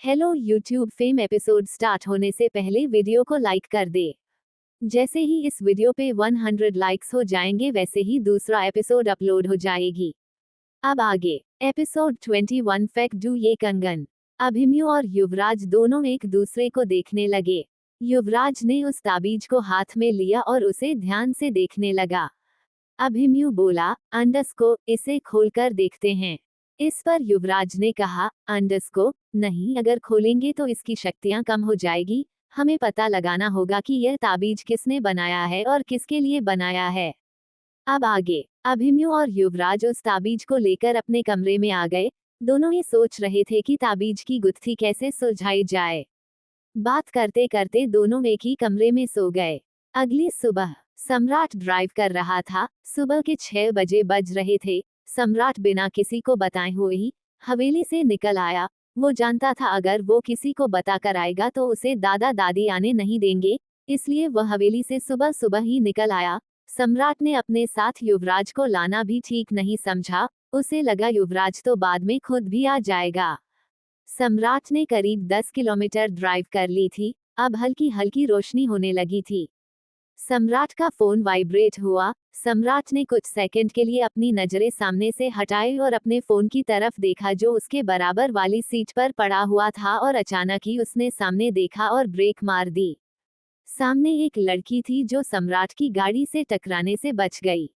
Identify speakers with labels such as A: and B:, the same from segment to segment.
A: Hello YouTube fame episode start होने से पहले वीडियो को लाइक कर दे। जैसे ही इस वीडियो पे 100 लाइक्स हो जाएंगे वैसे ही दूसरा एपिसोड अपलोड हो जाएगी। अब आगे एपिसोड 21 फेंक डू ये कंगन। अभिमन्यु और युवराज दोनों एक दूसरे को देखने लगे। युवराज ने उस ताबीज को हाथ में लिया और उसे ध्यान से देखने लगा। अभिमन्यु बोला, अंडस्को, इसे खोलकर देखते हैं। इस पर युवराज ने कहा, अंडस्को, नहीं, अगर खोलेंगे तो इसकी शक्तियां कम हो जाएगी। हमें पता लगाना होगा कि यह ताबीज किसने बनाया है और किसके लिए बनाया है। अब आगे अभिमन्यु और युवराज उस ताबीज को लेकर अपने कमरे में आ गए। दोनों ही सोच रहे थे कि ताबीज की गुत्थी कैसे सुलझाई जाए। बात करते करते दोनों एक ही कमरे में सो गए। अगली सुबह सम्राट ड्राइव कर रहा था। सुबह के 6 बजे बज रहे थे। सम्राट बिना किसी को बताए हुए ही हवेली से निकल आया। वो जानता था अगर वो किसी को बताकर आएगा तो उसे दादा दादी आने नहीं देंगे, इसलिए वह हवेली से सुबह सुबह ही निकल आया। सम्राट ने अपने साथ युवराज को लाना भी ठीक नहीं समझा। उसे लगा युवराज तो बाद में खुद भी आ जाएगा। सम्राट ने करीब 10 किलोमीटर ड्राइव कर ली थी। अब हल्की हल्की रोशनी होने लगी थी। सम्राट का फोन वाइब्रेट हुआ। सम्राट ने कुछ सेकंड के लिए अपनी नजरें सामने से हटाई और अपने फोन की तरफ देखा जो उसके बराबर वाली सीट पर पड़ा हुआ था, और अचानक ही उसने सामने देखा और ब्रेक मार दी। सामने एक लड़की थी जो सम्राट की गाड़ी से टकराने से बच गई।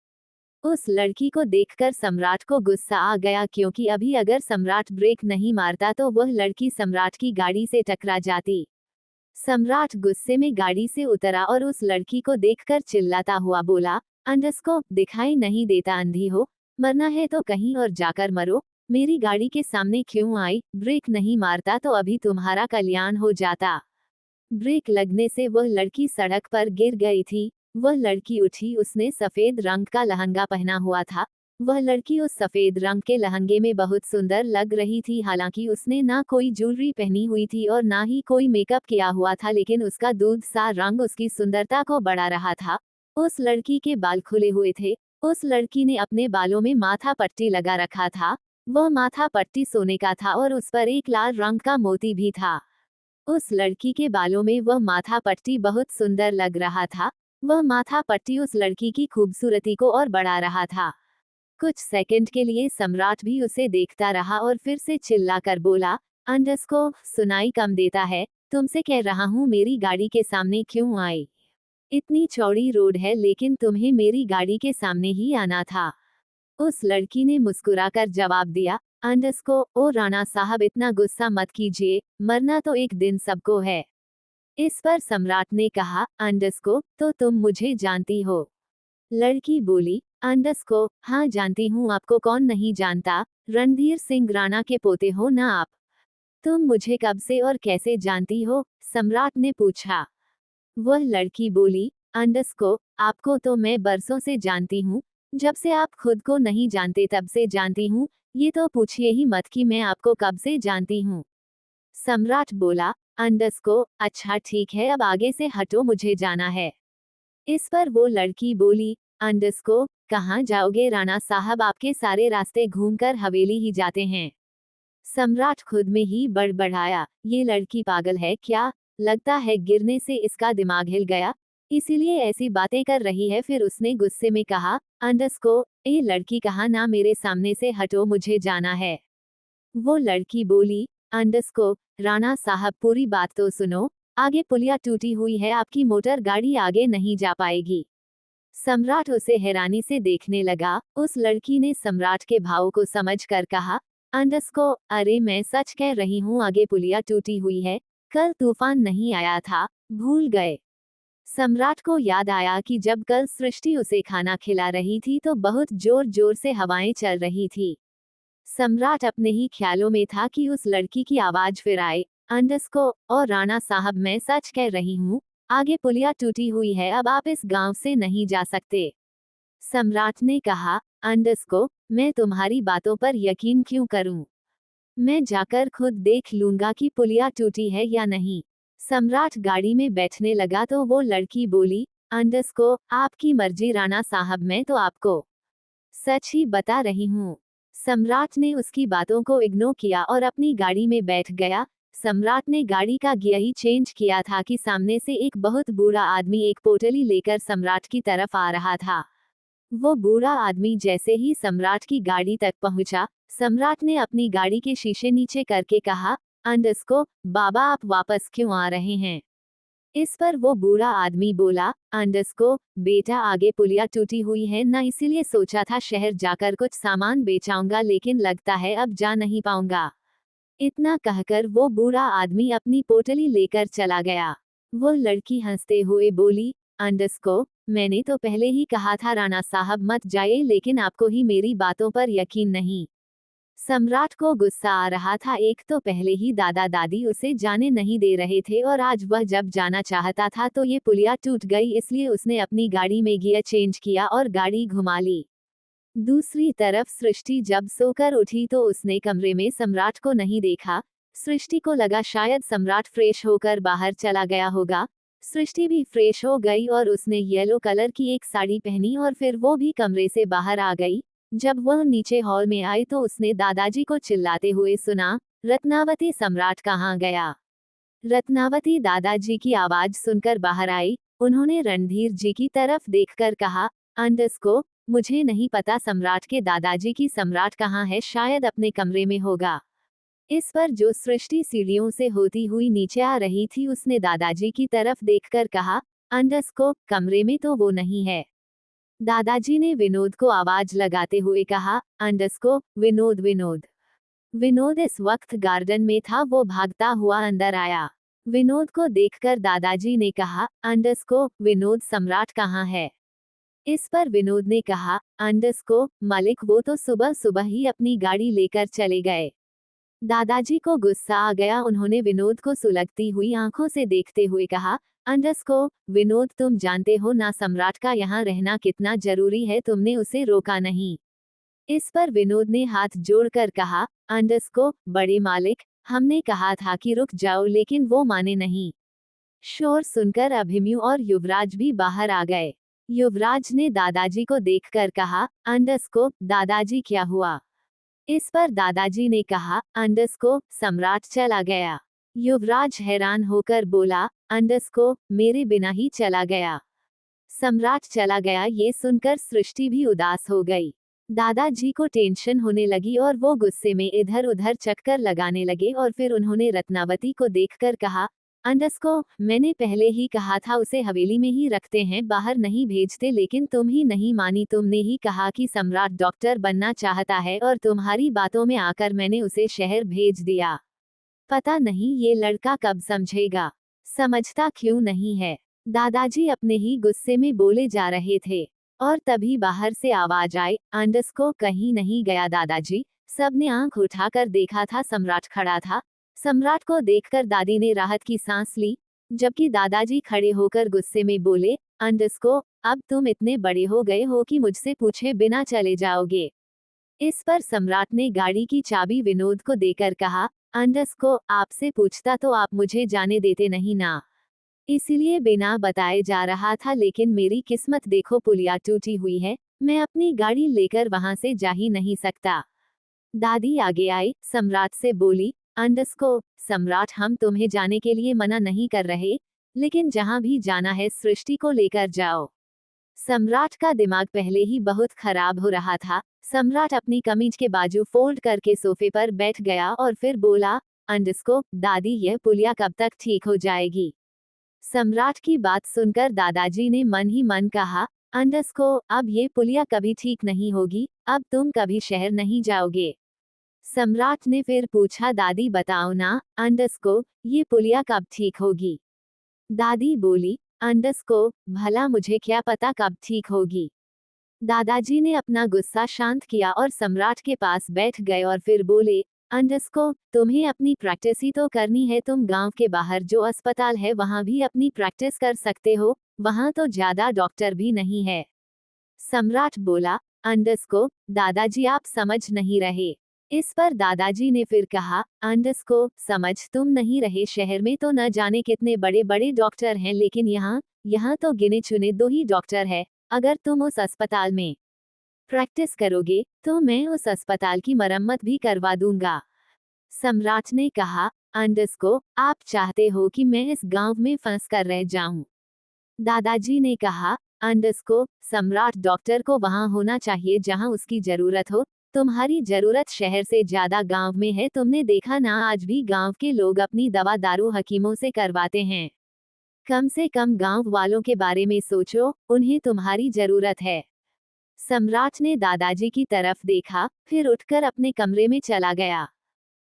A: उस लड़की को देखकर सम्राट को गुस्सा आ गया, क्योंकि अभी अगर सम्राट ब्रेक नहीं मारता तो वह लड़की सम्राट की गाड़ी से टकरा जाती। सम्राट गुस्से में गाड़ी से उतरा और उस लड़की को देखकर चिल्लाता हुआ बोला, अंडस्को, दिखाई नहीं देता अंधी हो? मरना है तो कहीं और जाकर मरो। मेरी गाड़ी के सामने क्यों आई? ब्रेक नहीं मारता तो अभी तुम्हारा कल्याण हो जाता। ब्रेक लगने से वह लड़की सड़क पर गिर गई थी। वह लड़की उठी। उसने सफेद रंग का लहंगा पहना हुआ था। वह लड़की उस सफेद रंग के लहंगे में बहुत सुंदर लग रही थी। हालांकि उसने ना कोई ज्वेलरी पहनी हुई थी और ना ही कोई मेकअप किया हुआ था, लेकिन उसका दूध सा रंग उसकी सुंदरता को बढ़ा रहा था। उस लड़की के बाल खुले हुए थे। उस लड़की ने अपने बालों में माथा पट्टी लगा रखा था। वह माथा पट्टी सोने का था और उस पर एक लाल रंग का मोती भी था। उस लड़की के बालों में वह माथा पट्टी बहुत सुंदर लग रहा था। वह माथा पट्टी उस लड़की की खूबसूरती को और बढ़ा रहा था। कुछ सेकंड के लिए सम्राट भी उसे देखता रहा और फिर से चिल्लाकर बोला, अंडस्को, सुनाई कम देता है? तुमसे कह रहा हूँ, मेरी गाड़ी के सामने क्यों आई? इतनी चौड़ी रोड है लेकिन तुम्हें मेरी गाड़ी के सामने ही आना था। उस लड़की ने मुस्कुराकर जवाब दिया, अंडस्को, ओ राणा साहब, इतना गुस्सा मत कीजिए, मरना तो एक दिन सबको है। इस पर सम्राट ने कहा, अंडस्को, तो तुम मुझे जानती हो? लड़की बोली, अंडस्को, हाँ जानती हूँ, आपको कौन नहीं जानता? रणधीर सिंह राणा के पोते हो ना आप? तुम मुझे कब से और कैसे जानती हो? सम्राट ने पूछा। वह लड़की बोली, अंडस्को, आपको तो मैं बरसों से जानती हूँ। जब से आप खुद को नहीं जानते तब से जानती हूँ। ये तो पूछिए ही मत कि मैं आपको कब से जानती हूँ। सम्राट बोला, अंडस्को, अच्छा ठीक है, अब आगे से हटो, मुझे जाना है। इस पर वो लड़की बोली, अंडस्को, कहाँ जाओगे राणा साहब? आपके सारे रास्ते घूमकर हवेली ही जाते हैं। सम्राट खुद में ही बड़बड़ाया, ये लड़की पागल है क्या? लगता है गिरने से इसका दिमाग हिल गया, इसीलिए ऐसी बातें कर रही है। फिर उसने गुस्से में कहा, अंडस्को, ए लड़की, कहा ना, मेरे सामने से हटो, मुझे जाना है। वो लड़की बोली, अंडस्को, राणा साहब, पूरी बात तो सुनो। आगे पुलिया टूटी हुई है, आपकी मोटर गाड़ी आगे नहीं जा पाएगी। सम्राट उसे हैरानी से देखने लगा। उस लड़की ने सम्राट के भाव को समझकर कहा, अंडस्को, अरे मैं सच कह रही हूँ, आगे पुलिया टूटी हुई है। कल तूफान नहीं आया था, भूल गए? सम्राट को याद आया कि जब कल सृष्टि उसे खाना खिला रही थी तो बहुत जोर जोर से हवाएं चल रही थी। सम्राट अपने ही ख्यालों में था कि उस लड़की की आवाज फिर आए, अंडस्को, और राणा साहब, मैं सच कह रही हूँ, आगे पुलिया टूटी हुई है, अब आप इस गांव से नहीं जा सकते। सम्राट ने कहा, अंडस्को, मैं तुम्हारी बातों पर यकीन क्यों करूं? मैं जाकर खुद देख लूंगा कि पुलिया टूटी है या नहीं। सम्राट गाड़ी में बैठने लगा तो वो लड़की बोली, अंडस्को, आपकी मर्जी राणा साहब, मैं तो आपको सच ही बता रही हूँ। सम्राट ने उसकी बातों को इग्नोर किया और अपनी गाड़ी में बैठ गया। सम्राट ने गाड़ी का गियर ही चेंज किया था कि सामने से एक बहुत बूढ़ा आदमी एक पोटली लेकर सम्राट की तरफ आ रहा था। वो बूढ़ा आदमी जैसे ही सम्राट की गाड़ी तक पहुंचा, सम्राट ने अपनी गाड़ी के शीशे नीचे करके कहा, अंडस्को, बाबा आप वापस क्यों आ रहे हैं? इस पर वो बूढ़ा आदमी बोला, अंडस्को, बेटा आगे पुलिया टूटी हुई है ना, इसीलिए सोचा था शहर जाकर कुछ सामान बेचाऊंगा, लेकिन लगता है अब जा नहीं पाऊंगा। इतना कहकर वो बूढ़ा आदमी अपनी पोटली लेकर चला गया। वो लड़की हंसते हुए बोली, अंडस्को, मैंने तो पहले ही कहा था राणा साहब मत जाइए, लेकिन आपको ही मेरी बातों पर यकीन नहीं। सम्राट को गुस्सा आ रहा था, एक तो पहले ही दादा दादी उसे जाने नहीं दे रहे थे और आज वह जब जाना चाहता था तो ये पुलिया टूट गई, इसलिए उसने अपनी गाड़ी में गियर चेंज किया और गाड़ी घुमा ली। दूसरी तरफ सृष्टि जब सोकर उठी तो उसने कमरे में सम्राट को नहीं देखा। सृष्टि को लगा शायद सम्राट फ्रेश होकर बाहर चला गया होगा। सृष्टि भी फ्रेश हो गई और उसने येलो कलर की एक साड़ी पहनी और फिर वो भी कमरे से बाहर आ गई। जब वह नीचे हॉल में आई तो उसने दादाजी को चिल्लाते हुए सुना, रत्नावती, सम्राट कहाँ गया? रत्नावती दादाजी की आवाज सुनकर बाहर आई। उन्होंने रणधीर जी की तरफ देखकर कहा, अंडस्को, मुझे नहीं पता सम्राट के दादाजी की सम्राट कहाँ है, शायद अपने कमरे में होगा। इस पर जो सृष्टि सीढ़ियों से होती हुई नीचे आ रही थी उसने दादाजी की तरफ देखकर कहा, अंडस्को, कमरे में तो वो नहीं है। दादाजी ने विनोद को आवाज लगाते हुए कहा, अंडस्को, विनोद विनोद। विनोद इस वक्त गार्डन में था, वो भागता हुआ अंदर आया। विनोद को देखकर दादाजी ने कहा, अंडस्को, विनोद, सम्राट कहाँ है? इस पर विनोद ने कहा, अंडस्को, मलिक, वो तो सुबह सुबह ही अपनी गाड़ी लेकर चले गए। दादाजी को गुस्सा आ गया, उन्होंने विनोद को सुलगती हुई आंखों से देखते हुए कहा, अंडस्को, विनोद, तुम जानते हो ना सम्राट का यहाँ रहना कितना जरूरी है, तुमने उसे रोका नहीं। इस पर विनोद ने हाथ जोड़कर कहा, अंडस्को, बड़े मालिक, हमने कहा था कि रुक जाओ लेकिन वो माने नहीं। शोर सुनकर अभिमन्यु और युवराज भी बाहर आ गए। युवराज ने दादाजी को देखकर कहा, अंडस्को, दादाजी क्या हुआ? इस पर दादाजी ने कहा, अंडस्को, सम्राट चला गया। युवराज हैरान होकर बोला, अंडस्को, मेरे बिना ही चला गया? सम्राट चला गया? ये सुनकर सृष्टि भी उदास हो गई। दादाजी को टेंशन होने लगी और वो गुस्से में इधर उधर चक्कर लगाने लगे और फिर उन्होंने रत्नावती को देखकर कहा, अंडस्को, मैंने पहले ही कहा था उसे हवेली में ही रखते हैं, बाहर नहीं भेजते, लेकिन तुम ही नहीं मानी। तुमने ही कहा कि सम्राट डॉक्टर बनना चाहता है और तुम्हारी बातों में आकर मैंने उसे शहर भेज दिया। पता नहीं ये लड़का कब समझेगा, समझता क्यों नहीं है? दादाजी अपने ही गुस्से में बोले जा रहे थे और तभी बाहर से आवाज आई, अंडस्को कहीं नहीं गया दादाजी। सबने आंख उठाकर देखा था, सम्राट खड़ा था। सम्राट को देखकर दादी ने राहत की सांस ली, जबकि दादाजी खड़े होकर गुस्से में बोले, अंडस्को, अब तुम इतने बड़े हो गए हो कि मुझसे पूछे बिना चले जाओगे। इस पर सम्राट ने गाड़ी की चाबी विनोद को देकर कहा, अंडस्को, आपसे पूछता तो आप मुझे जाने देते नहीं ना, इसीलिए बिना बताए जा रहा था, लेकिन मेरी किस्मत देखो, पुलिया टूटी हुई है, मैं अपनी गाड़ी लेकर वहां से जा ही नहीं सकता। दादी आगे आई, सम्राट से बोली, अंडस्को, सम्राट, हम तुम्हें जाने के लिए मना नहीं कर रहे, लेकिन जहां भी जाना है सृष्टि को लेकर जाओ। सम्राट का दिमाग पहले ही बहुत खराब हो रहा था। सम्राट अपनी कमीज के बाजू फोल्ड करके सोफे पर बैठ गया और फिर बोला, अंडस्को, दादी, यह पुलिया कब तक ठीक हो जाएगी? सम्राट की बात सुनकर दादाजी ने मन ही मन कहा, अंडस्को, अब ये पुलिया कभी ठीक नहीं होगी, अब तुम कभी शहर नहीं जाओगे। सम्राट ने फिर पूछा, दादी बताओ ना, अंडस्को, ये पुलिया कब ठीक होगी? दादी बोली, अंडस्को, भला मुझे क्या पता कब ठीक होगी। दादाजी ने अपना गुस्सा शांत किया और सम्राट के पास बैठ गए और फिर बोले, अंडस्को, तुम्हें अपनी प्रैक्टिस ही तो करनी है, तुम गांव के बाहर जो अस्पताल है वहां भी अपनी प्रैक्टिस कर सकते हो, वहां तो ज्यादा डॉक्टर भी नहीं है। सम्राट बोला, अंडस्को, दादाजी आप समझ नहीं रहे। इस पर दादाजी ने फिर कहा, अंडस्को, समझ तुम नहीं रहे, शहर में तो न जाने कितने बड़े बड़े डॉक्टर हैं, लेकिन यहाँ तो गिने चुने दो ही डॉक्टर है। अगर तुम उस अस्पताल में प्रैक्टिस करोगे तो मैं उस अस्पताल की मरम्मत भी करवा दूंगा। सम्राट ने कहा, आप चाहते हो कि मैं इस गांव में फंस कर रह जाऊं? दादाजी ने कहा, सम्राट डॉक्टर को वहां होना चाहिए जहां उसकी जरूरत हो। तुम्हारी जरूरत शहर से ज्यादा गांव में है। तुमने देखा ना, आज भी गांव के लोग अपनी दवा दारू हकीमों से करवाते हैं। कम से कम गांव वालों के बारे में सोचो, उन्हें तुम्हारी जरूरत है। सम्राट ने दादाजी की तरफ देखा, फिर उठकर अपने कमरे में चला गया।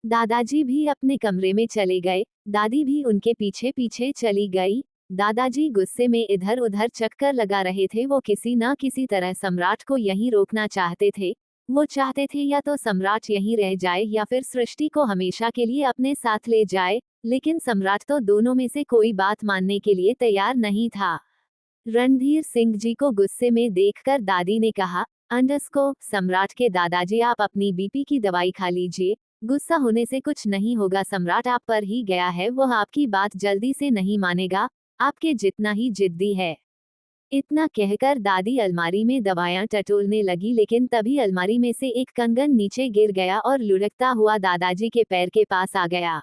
A: दादाजी भी अपने कमरे में चले गए, दादी भी उनके पीछे पीछे चली गई। दादाजी गुस्से में इधर उधर चक्कर लगा रहे थे। वो किसी न किसी तरह सम्राट को यहीं रोकना चाहते थे। वो चाहते थे या तो सम्राट यहीं रह जाए या फिर सृष्टि को हमेशा के लिए अपने साथ ले जाए, लेकिन सम्राट तो दोनों में से कोई बात मानने के लिए तैयार नहीं था। रणधीर सिंह जी को गुस्से में देखकर दादी ने कहा, सम्राट के दादाजी, आप अपनी बीपी की दवाई खा लीजिए। गुस्सा होने से कुछ नहीं होगा, सम्राट आप पर ही गया है, वह आपकी बात जल्दी से नहीं मानेगा, आपके जितना ही जिद्दी है। इतना कहकर दादी अलमारी में दवाएं टटोलने लगी, लेकिन तभी अलमारी में से एक कंगन नीचे गिर गया और लुढ़कता हुआ दादाजी के पैर के पास आ गया।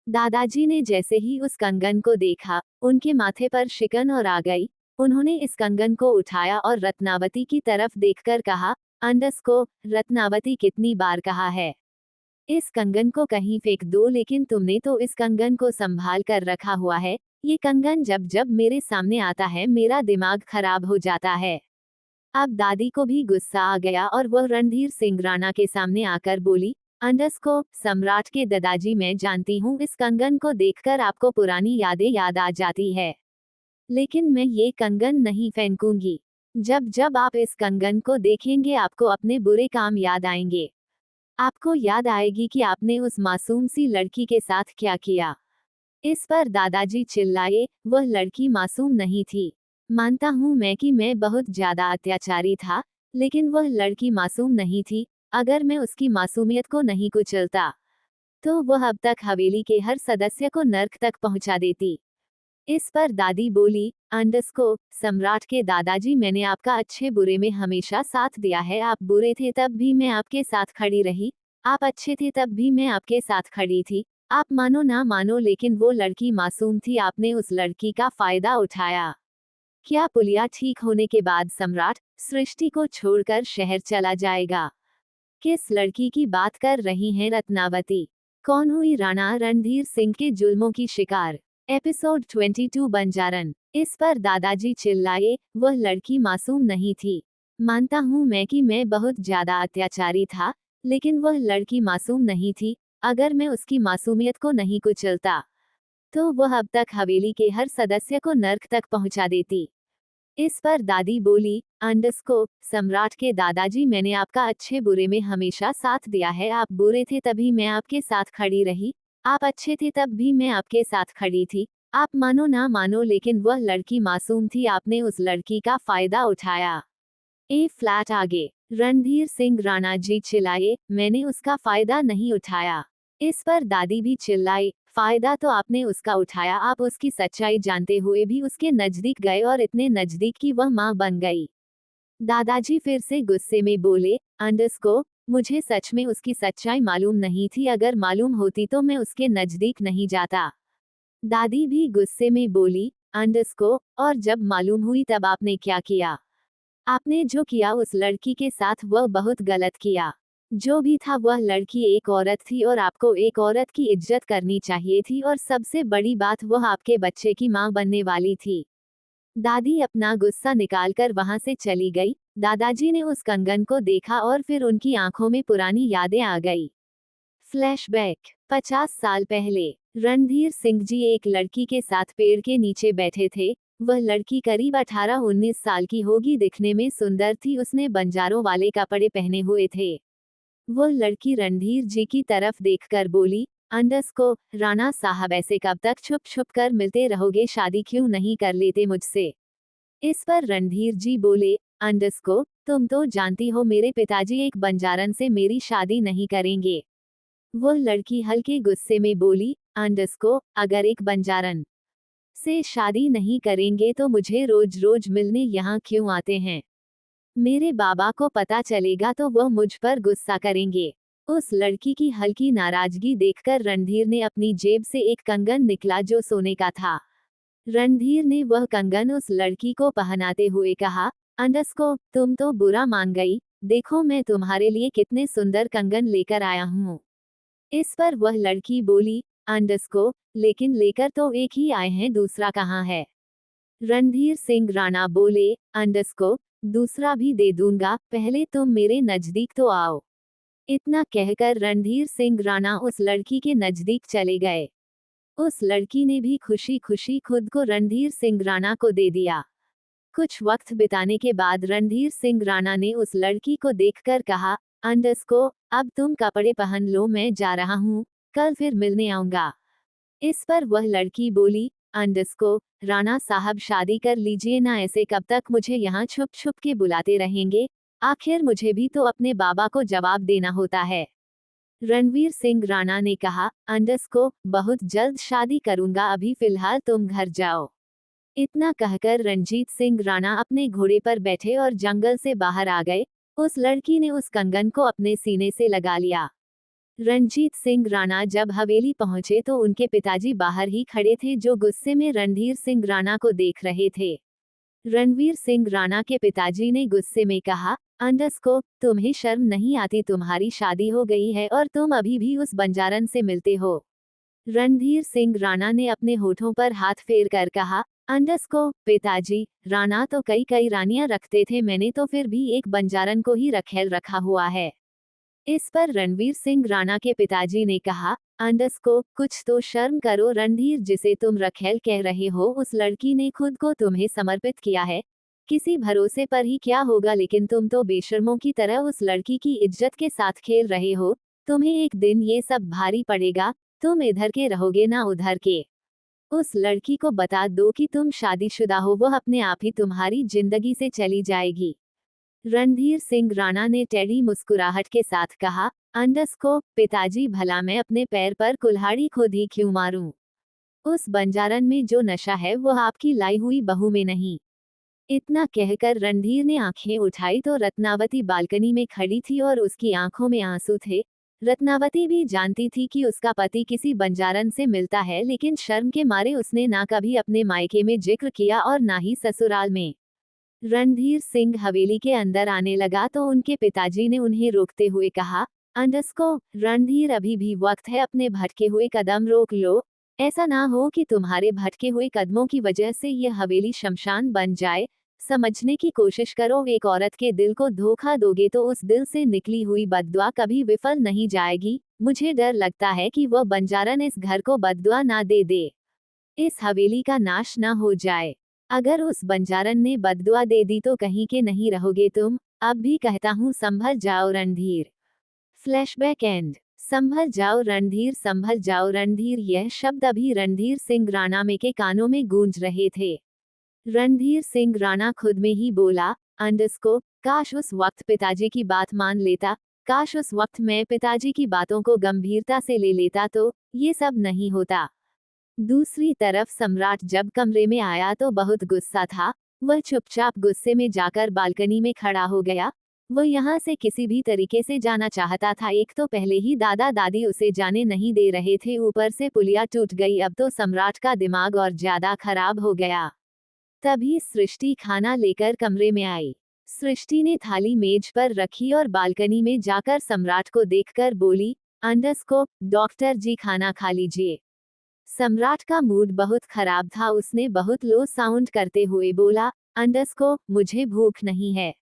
A: दादाजी ने जैसे ही उस कंगन को देखा, उनके माथे पर शिकन और आ गई। उन्होंने इस कंगन को उठाया और रत्नावती की तरफ देखकर कहा, रत्नावती, कितनी बार कहा है, इस कंगन को कहीं फेंक दो, लेकिन तुमने तो इस कंगन को संभाल कर रखा हुआ है। ये कंगन जब जब मेरे सामने आता है मेरा दिमाग खराब हो जाता है। अब दादी को भी गुस्सा आ गया और वह रणधीर सिंह राणा के सामने आकर बोली, सम्राट के दादाजी, मैं जानती हूँ इस कंगन को देखकर आपको पुरानी यादें याद आ जाती है, लेकिन मैं ये कंगन नहीं फेंकूंगी। जब जब आप इस कंगन को देखेंगे आपको अपने बुरे काम याद आएंगे। आपको याद आएगी कि आपने उस मासूम सी लड़की के साथ क्या किया। इस पर दादाजी चिल्लाए, वह लड़की मासूम नहीं थी। मानता हूँ मैं कि मैं बहुत ज्यादा अत्याचारी था, लेकिन वह लड़की मासूम नहीं थी। अगर मैं उसकी मासूमियत को नहीं कुचलता, तो वह अब तक हवेली के हर सदस्य को नर्क तक पहुंचा देती। इस पर दादी बोली, सम्राट के दादाजी, मैंने आपका अच्छे बुरे में हमेशा साथ दिया है। आप बुरे थे तब भी मैं आपके साथ खड़ी रही, आप अच्छे थे तब भी मैं आपके साथ खड़ी थी। आप मानो ना मानो, लेकिन वो लड़की मासूम थी, आपने उस लड़की का फायदा उठाया। क्या पुलिया ठीक होने के बाद सम्राट सृष्टि को छोड़कर शहर चला जाएगा? किस लड़की की बात कर रही हैं रत्नावती? कौन हुई राणा रणधीर सिंह के जुल्मों की शिकार? एपिसोड 22 बंजारन। इस पर दादाजी चिल्लाए, वह लड़की मासूम नहीं थी। मानता हूँ मैं कि मैं बहुत ज्यादा अत्याचारी था, लेकिन वह लड़की मासूम नहीं थी। अगर मैं उसकी मासूमियत को नहीं कुचलता, तो वह अब तक हवेली के हर सदस्य को नर्क तक पहुंचा देती। इस पर दादी बोली, सम्राट के दादाजी, मैंने आपका अच्छे बुरे में हमेशा साथ दिया है। आप बुरे थे तभी मैं आपके साथ खड़ी रही, आप अच्छे थे तब भी मैं आपके साथ खड़ी थी। आप मानो ना मानो, लेकिन वह लड़की मासूम थी, आपने उस लड़की का फायदा उठाया। फ्लैट आगे। रणधीर सिंह राणा जी चिल्लाए, मैंने उसका फायदा नहीं उठाया। इस पर दादी भी चिल्लाई, फायदा तो आपने उसका उठाया। आप उसकी सच्चाई जानते हुए भी उसके नजदीक गए और इतने नजदीक कि वह मां बन गई। दादाजी फिर से गुस्से में बोले, मुझे सच में उसकी सच्चाई मालूम नहीं थी, अगर मालूम होती तो मैं उसके नजदीक नहीं जाता। दादी भी गुस्से में बोली, और जब मालूम हुई तब आपने क्या किया? आपने जो किया उस लड़की के साथ वह बहुत गलत किया। जो भी था वह लड़की एक औरत थी और आपको एक औरत की इज्जत करनी चाहिए थी, और सबसे बड़ी बात वह आपके बच्चे की मां बनने वाली थी। दादी अपना गुस्सा निकालकर वहां से चली गई। दादाजी ने उस कंगन को देखा और फिर उनकी आंखों में पुरानी यादें आ गई। फ्लैशबैक। 50 साल पहले रणधीर सिंह जी एक लड़की के साथ पेड़ के नीचे बैठे थे। वह लड़की करीब 18-19 साल की होगी, दिखने में सुंदर थी। उसने बंजारों वाले कपड़े पहने हुए थे। वह लड़की रणधीर जी की तरफ देखकर बोली, राणा साहब, ऐसे कब तक छुप छुप कर मिलते रहोगे, शादी क्यों नहीं कर लेते मुझसे? इस पर रणधीर जी बोले, तुम तो जानती हो मेरे पिताजी एक बंजारन से मेरी शादी नहीं करेंगे। वह लड़की हल्के गुस्से में बोली, अगर एक बंजारन से शादी नहीं करेंगे तो मुझे रोज रोज मिलने यहाँ क्यों आते हैं? मेरे बाबा को पता चलेगा तो वह मुझ पर गुस्सा करेंगे। उस लड़की की हल्की नाराजगी देखकर रणधीर ने अपनी जेब से एक कंगन निकला जो सोने का था। रणधीर ने वह कंगन उस लड़की को पहनाते हुए कहा, अंडस्को, तुम तो बुरा मान गई, देखो मैं तुम्हारे लिए कितने सुंदर कंगन लेकर आया हूँ। इस पर वह लड़की बोली, अंडस्को, लेकिन लेकर तो एक ही आए हैं, दूसरा कहाँ है? रणधीर सिंह राणा बोले, अंडस्को, दूसरा भी दे दूंगा, पहले तुम मेरे नजदीक तो आओ। इतना कहकर रणधीर सिंह राणा उस लड़की के नजदीक चले गए। उस लड़की ने भी खुशी खुशी खुद को रणधीर सिंह राणा को दे दिया। कुछ वक्त बिताने के बाद रणधीर सिंह राणा ने उस लड़की को देखकर कहा, अंडस्को, अब तुम कपड़े पहन लो, मैं जा रहा हूँ, कल फिर मिलने आऊंगा। इस पर वह लड़की बोली, अंडस्को, राणा साहब शादी कर लीजिए ना, ऐसे कब तक मुझे यहाँ छुप छुप के बुलाते रहेंगे? आखिर मुझे भी तो अपने बाबा को जवाब देना होता है। रणवीर सिंह राणा ने कहा, अंडस्को, बहुत जल्द शादी करूंगा, अभी फिलहाल तुम घर जाओ। इतना कहकर रणजीत सिंह राणा अपने घोड़े पर बैठे और जंगल से बाहर आ गए। उस लड़की ने उस कंगन को अपने सीने से लगा लिया। रणजीत सिंह राणा जब हवेली पहुंचे तो उनके पिताजी बाहर ही खड़े थे, जो गुस्से में रणधीर सिंह राणा को देख रहे थे। रणवीर सिंह राणा के पिताजी ने गुस्से में कहा, अंडस्को, तुम्हें शर्म नहीं आती? तुम्हारी शादी हो गई है और तुम अभी भी उस बंजारन से मिलते हो। रणधीर सिंह राणा ने अपने होठों पर हाथ फेर कर कहा, अंडस्को, पिताजी, राणा तो कई कई रानियां रखते थे, मैंने तो फिर भी एक बंजारन को ही रखेल रखा हुआ है। इस पर रणवीर सिंह राणा के पिताजी ने कहा, अंडस्को, कुछ तो शर्म करो। रणधीर, जिसे तुम रखेल कह रहे हो, उस लड़की ने खुद को तुम्हें समर्पित किया है, किसी भरोसे पर ही क्या होगा, लेकिन तुम तो बेशर्मों की तरह उस लड़की की इज्जत के साथ खेल रहे हो। तुम्हें एक दिन ये सब भारी पड़ेगा, तुम इधर के रहोगे ना उधर के। उस लड़की को बता दो कि तुम शादीशुदा हो, वह अपने आप ही तुम्हारी जिंदगी से चली जाएगी। रणधीर सिंह राणा ने टेढ़ी मुस्कुराहट के साथ कहा, अंडस्को, पिताजी, भला मैं अपने पैर पर कुल्हाड़ी खुद ही क्यों मारूं? उस बंजारन में जो नशा है वह आपकी लाई हुई बहू में नहीं। इतना कहकर रणधीर ने आंखें उठाई तो रत्नावती बालकनी में खड़ी थी और उसकी आंखों में आंसू थे। रत्नावती भी जानती थी कि उसका पति किसी बंजारन से मिलता है, लेकिन शर्म के मारे उसने ना कभी अपने मायके में जिक्र किया और ना ही ससुराल में। रणधीर सिंह हवेली के अंदर आने लगा तो उनके पिताजी ने उन्हें रोकते हुए कहा, अंडस्को, रणधीर, अभी भी वक्त है, अपने भटके हुए कदम रोक लो। ऐसा ना हो कि तुम्हारे भटके हुए कदमों की वजह से यह हवेली शमशान बन जाए। समझने की कोशिश करो, एक औरत के दिल को धोखा दोगे तो उस दिल से निकली हुई बद्दुआ कभी विफल नहीं जाएगी। मुझे डर लगता है कि वह बंजारन इस घर को बद्दुआ ना दे दे, इस हवेली का नाश न हो जाए। अगर उस बंजारन ने बद्दुआ दे दी तो कहीं के नहीं रहोगे तुम। अब भी कहता हूँ, संभल जाओ रणधीर। Flashback and. संभल जाओ रणधीर, संभल जाओ रणधीर, यह शब्द अभी रणधीर सिंह राणा में के कानों में गूंज रहे थे। रणधीर सिंह राणा खुद में ही बोला, अंडस्को, काश उस वक्त पिताजी की बात मान लेता, काश उस वक्त मैं पिताजी की बातों को गंभीरता से ले लेता तो ये सब नहीं होता। दूसरी तरफ सम्राट जब कमरे में आया तो बहुत गुस्सा था। वह चुपचाप गुस्से में जाकर बालकनी में खड़ा हो गया। वो यहाँ से किसी भी तरीके से जाना चाहता था। एक तो पहले ही दादा दादी उसे जाने नहीं दे रहे थे, ऊपर से पुलिया टूट गई, अब तो सम्राट का दिमाग और ज्यादा खराब हो गया। तभी सृष्टि खाना लेकर कमरे में आई। सृष्टि ने थाली मेज पर रखी और बालकनी में जाकर सम्राट को देखकर बोली, अंडस्को, डॉक्टर जी खाना खा लीजिए। सम्राट का मूड बहुत खराब था। उसने बहुत लो साउंड करते हुए बोला, अंडस्को, मुझे भूख नहीं है।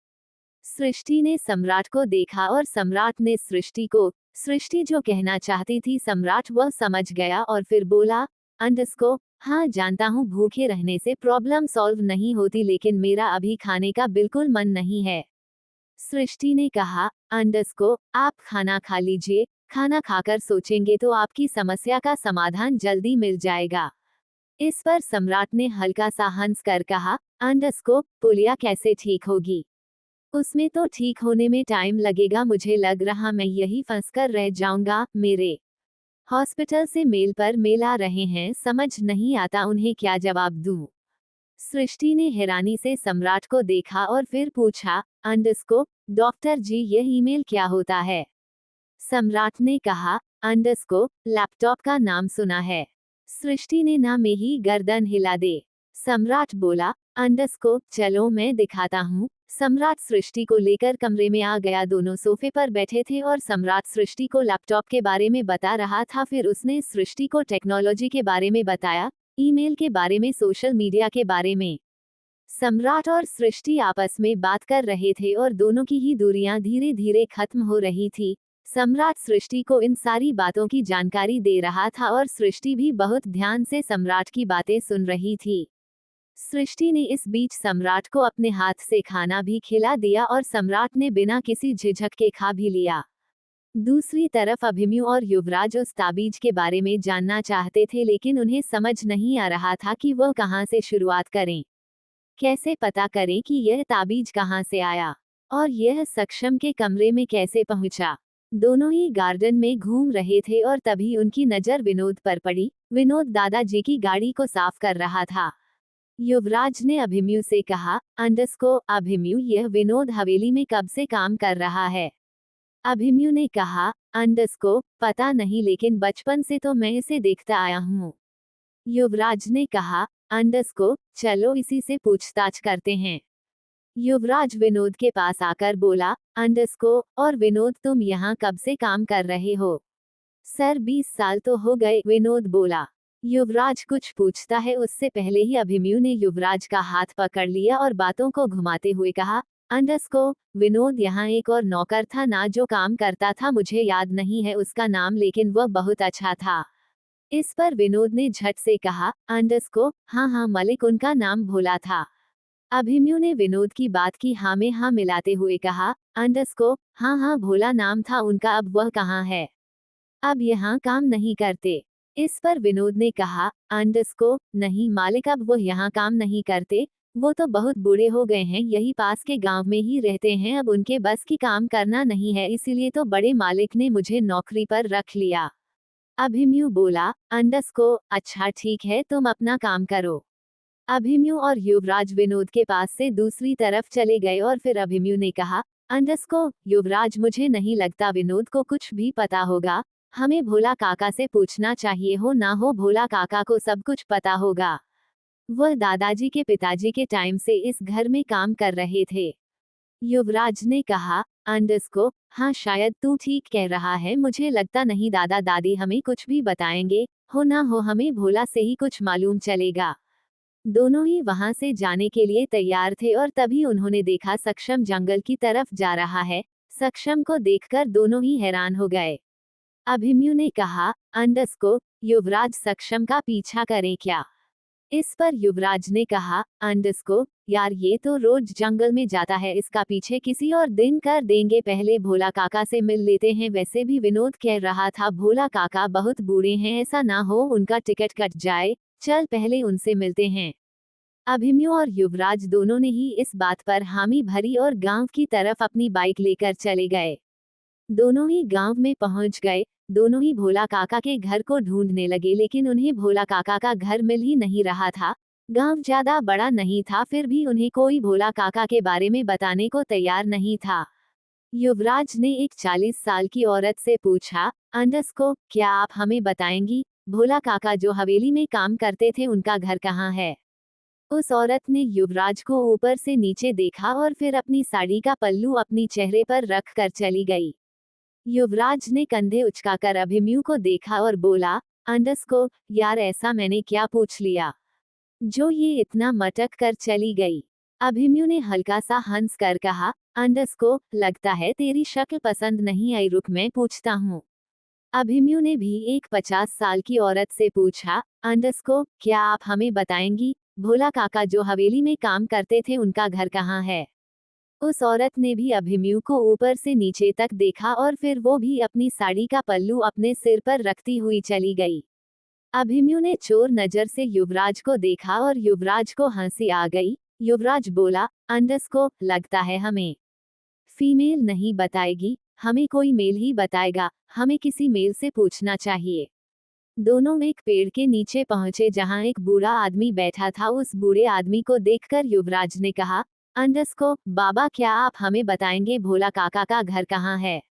A: सृष्टि ने सम्राट को देखा और सम्राट ने सृष्टि को। सृष्टि जो कहना चाहती थी सम्राट वह समझ गया और फिर बोला, अंडस्को, हाँ जानता हूँ भूखे रहने से प्रॉब्लम सॉल्व नहीं होती, लेकिन मेरा अभी खाने का बिल्कुल मन नहीं है। सृष्टि ने कहा, अंडस्को, आप खाना खा लीजिए, खाना खाकर सोचेंगे तो आपकी समस्या का समाधान जल्दी मिल जाएगा। इस पर सम्राट ने हल्का सा हंस कर कहा, अंडस्को, पुलिया कैसे ठीक होगी? उसमें तो ठीक होने में टाइम लगेगा, मुझे लग रहा मैं यही फंसकर रह जाऊंगा। मेरे हॉस्पिटल से मेल पर मेल आ रहे हैं, समझ नहीं आता उन्हें क्या जवाब दूं। सृष्टि ने हैरानी से सम्राट को देखा और फिर पूछा, अंडस्को, डॉक्टर जी, यह ईमेल क्या होता है? सम्राट ने कहा, अंडरस्को लैपटॉप का नाम सुना है। सृष्टि ने ना में ही गर्दन हिला दे। सम्राट बोला, अंडरस्को चलो मैं दिखाता हूँ। सम्राट सृष्टि को लेकर कमरे में आ गया। दोनों सोफे पर बैठे थे और सम्राट सृष्टि को लैपटॉप के बारे में बता रहा था। फिर उसने सृष्टि को टेक्नोलॉजी के बारे में बताया, ईमेल के बारे में, सोशल मीडिया के बारे में। सम्राट और सृष्टि आपस में बात कर रहे थे और दोनों की ही दूरियां धीरे धीरे खत्म हो रही थी। सम्राट सृष्टि को इन सारी बातों की जानकारी दे रहा था और सृष्टि भी बहुत ध्यान से सम्राट की बातें सुन रही थी। सृष्टि ने इस बीच सम्राट को अपने हाथ से खाना भी खिला दिया और सम्राट ने बिना किसी झिझक के खा भी लिया। दूसरी तरफ अभिमन्यु और युवराज उस ताबीज के बारे में जानना चाहते थे, लेकिन उन्हें समझ नहीं आ रहा था कि वह कहां से शुरुआत करें। कैसे पता करें कि यह ताबीज कहां से आया और यह सक्षम के कमरे में कैसे पहुंचा। दोनों ही गार्डन में घूम रहे थे और तभी उनकी नजर विनोद पर पड़ी। विनोद दादाजी की गाड़ी को साफ कर रहा था। युवराज ने अभिमन्यु से कहा, अंडरस्को अभिमन्यु यह विनोद हवेली में कब से काम कर रहा है? अभिमन्यु ने कहा, अंडरस्को पता नहीं, लेकिन बचपन से तो मैं इसे देखता आया हूँ। युवराज ने कहा, अंडरस्को चलो इसी से पूछताछ करते हैं। युवराज विनोद के पास आकर बोला, अंडरस्को और विनोद तुम यहाँ कब से काम कर रहे हो? सर 20 साल तो हो गए, विनोद बोला। युवराज कुछ पूछता है उससे पहले ही अभिमन्यु ने युवराज का हाथ पकड़ लिया और बातों को घुमाते हुए कहा, अंडरस्को विनोद यहाँ एक और नौकर था ना जो काम करता था, मुझे याद नहीं है उसका नाम, लेकिन वह बहुत अच्छा था। इस पर विनोद ने झट से कहा, अंडरस्को हाँ हाँ मलिक उनका नाम भोला था। अभिमन्यु ने विनोद की बात की हाँ में हाँ मिलाते हुए कहा, अंडरस्को हाँ हाँ भोला नाम था उनका, अब वह कहाँ है? अब यहाँ काम नहीं करते। इस पर विनोद ने कहा, अंडरस्को नहीं मालिक अब वो यहाँ काम नहीं करते, वो तो बहुत बूढ़े हो गए हैं, यही पास के गांव में ही रहते हैं, अब उनके बस की काम करना नहीं है, इसीलिए तो बड़े मालिक ने मुझे नौकरी पर रख लिया। अभिमन्यु बोला, अंडरस्को अच्छा ठीक है तुम अपना काम करो। अभिमन्यु और युवराज विनोद के पास से दूसरी तरफ चले गए और फिर अभिमन्यु ने कहा, अंडरस्को युवराज मुझे नहीं लगता विनोद को कुछ भी पता होगा, हमें भोला काका से पूछना चाहिए, हो ना हो भोला काका को सब कुछ पता होगा। वह दादाजी के पिताजी के टाइम से इस घर में काम कर रहे थे। युवराज ने कहा, अंडरस्को हाँ शायद तू ठीक कह रहा है, मुझे लगता नहीं दादा दादी हमें कुछ भी बताएंगे, हो ना हो हमें भोला से ही कुछ मालूम चलेगा। दोनों ही वहां से जाने के लिए तैयार थे और तभी उन्होंने देखा सक्षम जंगल की तरफ जा रहा है। सक्षम को देखकर दोनों ही हैरान हो गए। अभिमन्यु ने कहा, अंडरस्को युवराज सक्षम का पीछा करें क्या? इस पर युवराज ने कहा, अंडरस्को यार ये तो रोज जंगल में जाता है, इसका पीछे किसी और दिन कर देंगे, पहले भोला काका से मिल लेते हैं। वैसे भी विनोद कह रहा था भोला काका बहुत बूढ़े हैं, ऐसा ना हो उनका टिकट कट जाए, चल पहले उनसे मिलते हैं। अभिमन्यु और युवराज दोनों ने ही इस बात पर हामी भरी और गांव की तरफ अपनी बाइक लेकर चले गए। दोनों ही गांव में पहुंच गए। दोनों ही भोला काका के घर को ढूंढने लगे, लेकिन उन्हें भोला काका का घर मिल ही नहीं रहा था। गांव ज्यादा बड़ा नहीं था, फिर भी उन्हें कोई भोला काका के बारे में बताने को तैयार नहीं था। युवराज ने एक 40 साल की औरत से पूछा, अंडरस्को क्या आप हमें बताएंगी भोला काका जो हवेली में काम करते थे उनका घर कहाँ है? उस औरत ने युवराज को ऊपर से नीचे देखा और फिर अपनी साड़ी का पल्लू अपनी चेहरे पर रख कर चली गई। युवराज ने कंधे उचकाकर अभिमन्यु को देखा और बोला, अंडरस्को यार ऐसा मैंने क्या पूछ लिया जो ये इतना मटक कर चली गई? अभिमन्यु ने हल्का सा हंस कर कहा, अंडरस्को लगता है तेरी शक्ल पसंद नहीं आई, रुक मैं पूछता हूँ। अभिमन्यु ने भी एक 50 साल की औरत से पूछा, अंडरस्को क्या आप हमें बताएंगी भोला काका जो हवेली में काम करते थे उनका घर कहाँ है? उस औरत ने भी अभिमन्यु को ऊपर से नीचे तक देखा और फिर वो भी अपनी साड़ी का पल्लू अपने सिर पर रखती हुई चली गई। अभिमन्यु ने चोर नजर से युवराज को देखा और युवराज को हंसी आ गई। युवराज बोला, अंडरस्को लगता है हमें फीमेल नहीं बताएगी, हमें कोई मेल ही बताएगा, हमें किसी मेल से पूछना चाहिए। दोनों एक पेड़ के नीचे पहुंचे जहां एक बूढ़ा आदमी बैठा था। उस बूढ़े आदमी को देखकर युवराज ने कहा, अंडरस्को बाबा क्या आप हमें बताएंगे भोला काका का घर कहाँ है?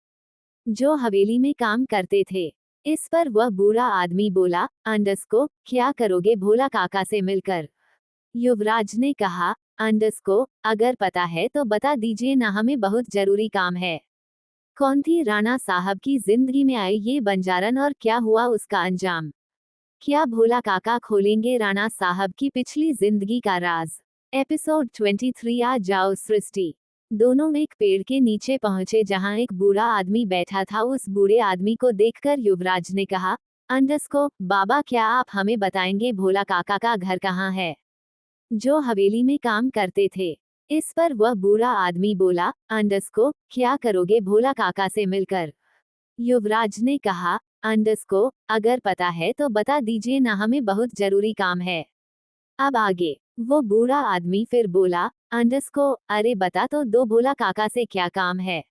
A: जो हवेली में काम करते थे। इस पर वह बूढ़ा आदमी बोला, अंडस को क्या करोगे भोला काका से मिलकर? युवराज ने कहा, अंडस को अगर पता है तो बता दीजिए ना, हमें बहुत जरूरी काम है। कौन थी राणा साहब की जिंदगी में आई ये बंजारन और क्या हुआ उसका अंजाम? क्या भोला काका खोलेंगे राणा साहब की पिछली जिंदगी का राज? एपिसोड 23 आ जाओ सृष्टि। दोनों एक पेड़ के नीचे पहुंचे जहां एक बूढ़ा आदमी बैठा था। उस बूढ़े आदमी को देखकर युवराज ने कहा, अंडस को बाबा क्या आप हमें बताएंगे भोला काका का घर कहाँ है? जो हवेली में काम करते थे। इस पर वह बूढ़ा आदमी बोला, अंडस को क्या करोगे भोला काका से मिलकर? युवराज ने कहा, अंडस को अगर पता है तो बता दीजिए ना, हमें बहुत जरूरी काम है। अब आगे। वो बूढ़ा आदमी फिर बोला, अंडस को अरे बता तो दो भोला काका से क्या काम है?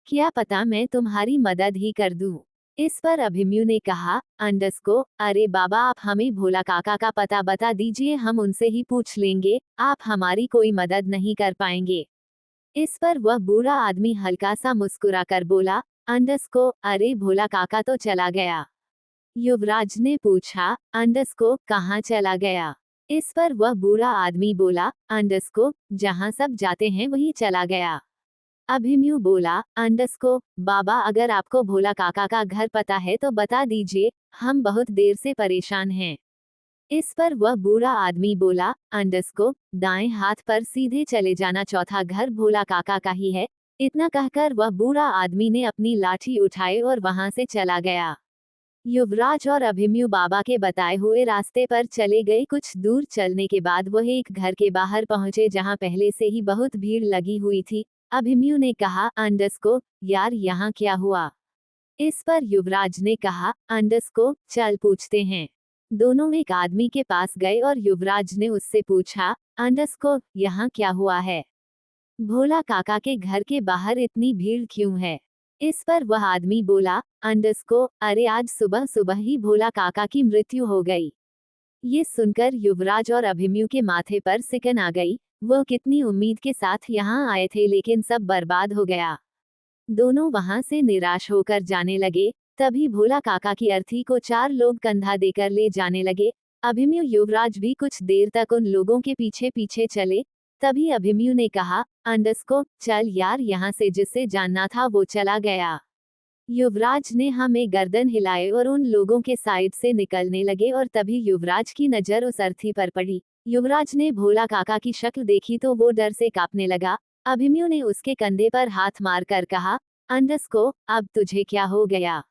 A: क्या पता मैं तुम्हारी मदद ही कर दूं। इस पर अभिमन्यु ने कहा, अंडस को अरे बाबा आप हमें भोला काका का पता बता दीजिए, हम उनसे ही पूछ लेंगे, आप हमारी कोई मदद नहीं कर पाएंगे। इस पर वह बूढ़ा आदमी हल्का सा मुस्कुरा कर बोला, अंडस को अरे भोला काका तो चला गया। युवराज ने पूछा, अंडस को कहाँ चला गया? इस पर वह बूढ़ा आदमी बोला, अंडस को जहाँ सब जाते हैं वहीं चला गया। अभिमन्यु बोला, अंडस को बाबा अगर आपको भोला काका का घर पता है तो बता दीजिए, हम बहुत देर से परेशान हैं। इस पर वह बूढ़ा आदमी बोला, अंडस को दाएं हाथ पर सीधे चले जाना, चौथा घर भोला काका का ही है। इतना कहकर वह बूढ़ा आदमी ने अपनी लाठी उठाई और वहां से चला गया। युवराज और अभिमन्यु बाबा के बताए हुए रास्ते पर चले गए। कुछ दूर चलने के बाद वह एक घर के बाहर पहुंचे जहां पहले से ही बहुत भीड़ लगी हुई थी। अभिमन्यु ने कहा, अंडस को यार यहाँ क्या हुआ? इस पर युवराज ने कहा, अंडस को चल पूछते हैं। दोनों एक आदमी के पास गए और युवराज ने उससे पूछा, अंडस को यहाँ क्या हुआ है? भोला काका के घर के बाहर इतनी भीड़ क्यों है? इस पर वह आदमी बोला, अंडस को अरे आज सुबह सुबह ही भोला काका की मृत्यु हो गई। ये सुनकर युवराज और अभिमन्यु के माथे पर सिकन आ गई। वो कितनी उम्मीद के साथ यहाँ आए थे लेकिन सब बर्बाद हो गया। दोनों वहां से निराश होकर जाने लगे। तभी भोला काका की अर्थी को 4 लोग कंधा देकर ले जाने लगे। अभिमन्यु युवराज भी कुछ देर तक उन लोगों के पीछे पीछे चले। तभी अभिमन्यु ने कहा, अंडस को चल यार यहाँ से, जिससे जानना था वो चला गया। युवराज ने हमें गर्दन हिलाए और उन लोगों के साइड से निकलने लगे और तभी युवराज की नजर उस अर्थी पर पड़ी। युवराज ने भोला काका की शक्ल देखी तो वो डर से कांपने लगा। अभिमन्यु ने उसके कंधे पर हाथ मारकर कहा, अंडस को अब तुझे क्या हो गया?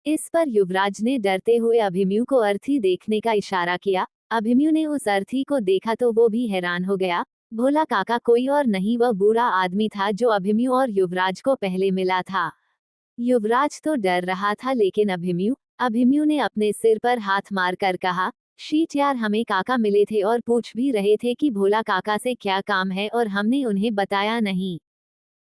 A: इस पर युवराज ने डरते हुए अभिमन्यु को अर्थी देखने का इशारा किया। अभिमन्यु ने उस अर्थी को देखा तो वो भी हैरान हो गया। भोला काका कोई और नहीं, वह बूढ़ा आदमी था जो अभिमन्यु और युवराज को पहले मिला था। युवराज तो डर रहा था लेकिन अभिमन्यु ने अपने सिर पर हाथ मारकर कहा, शीट यार, हमें काका मिले थे और पूछ भी रहे थे कि भोला काका से क्या काम है और हमने उन्हें बताया नहीं।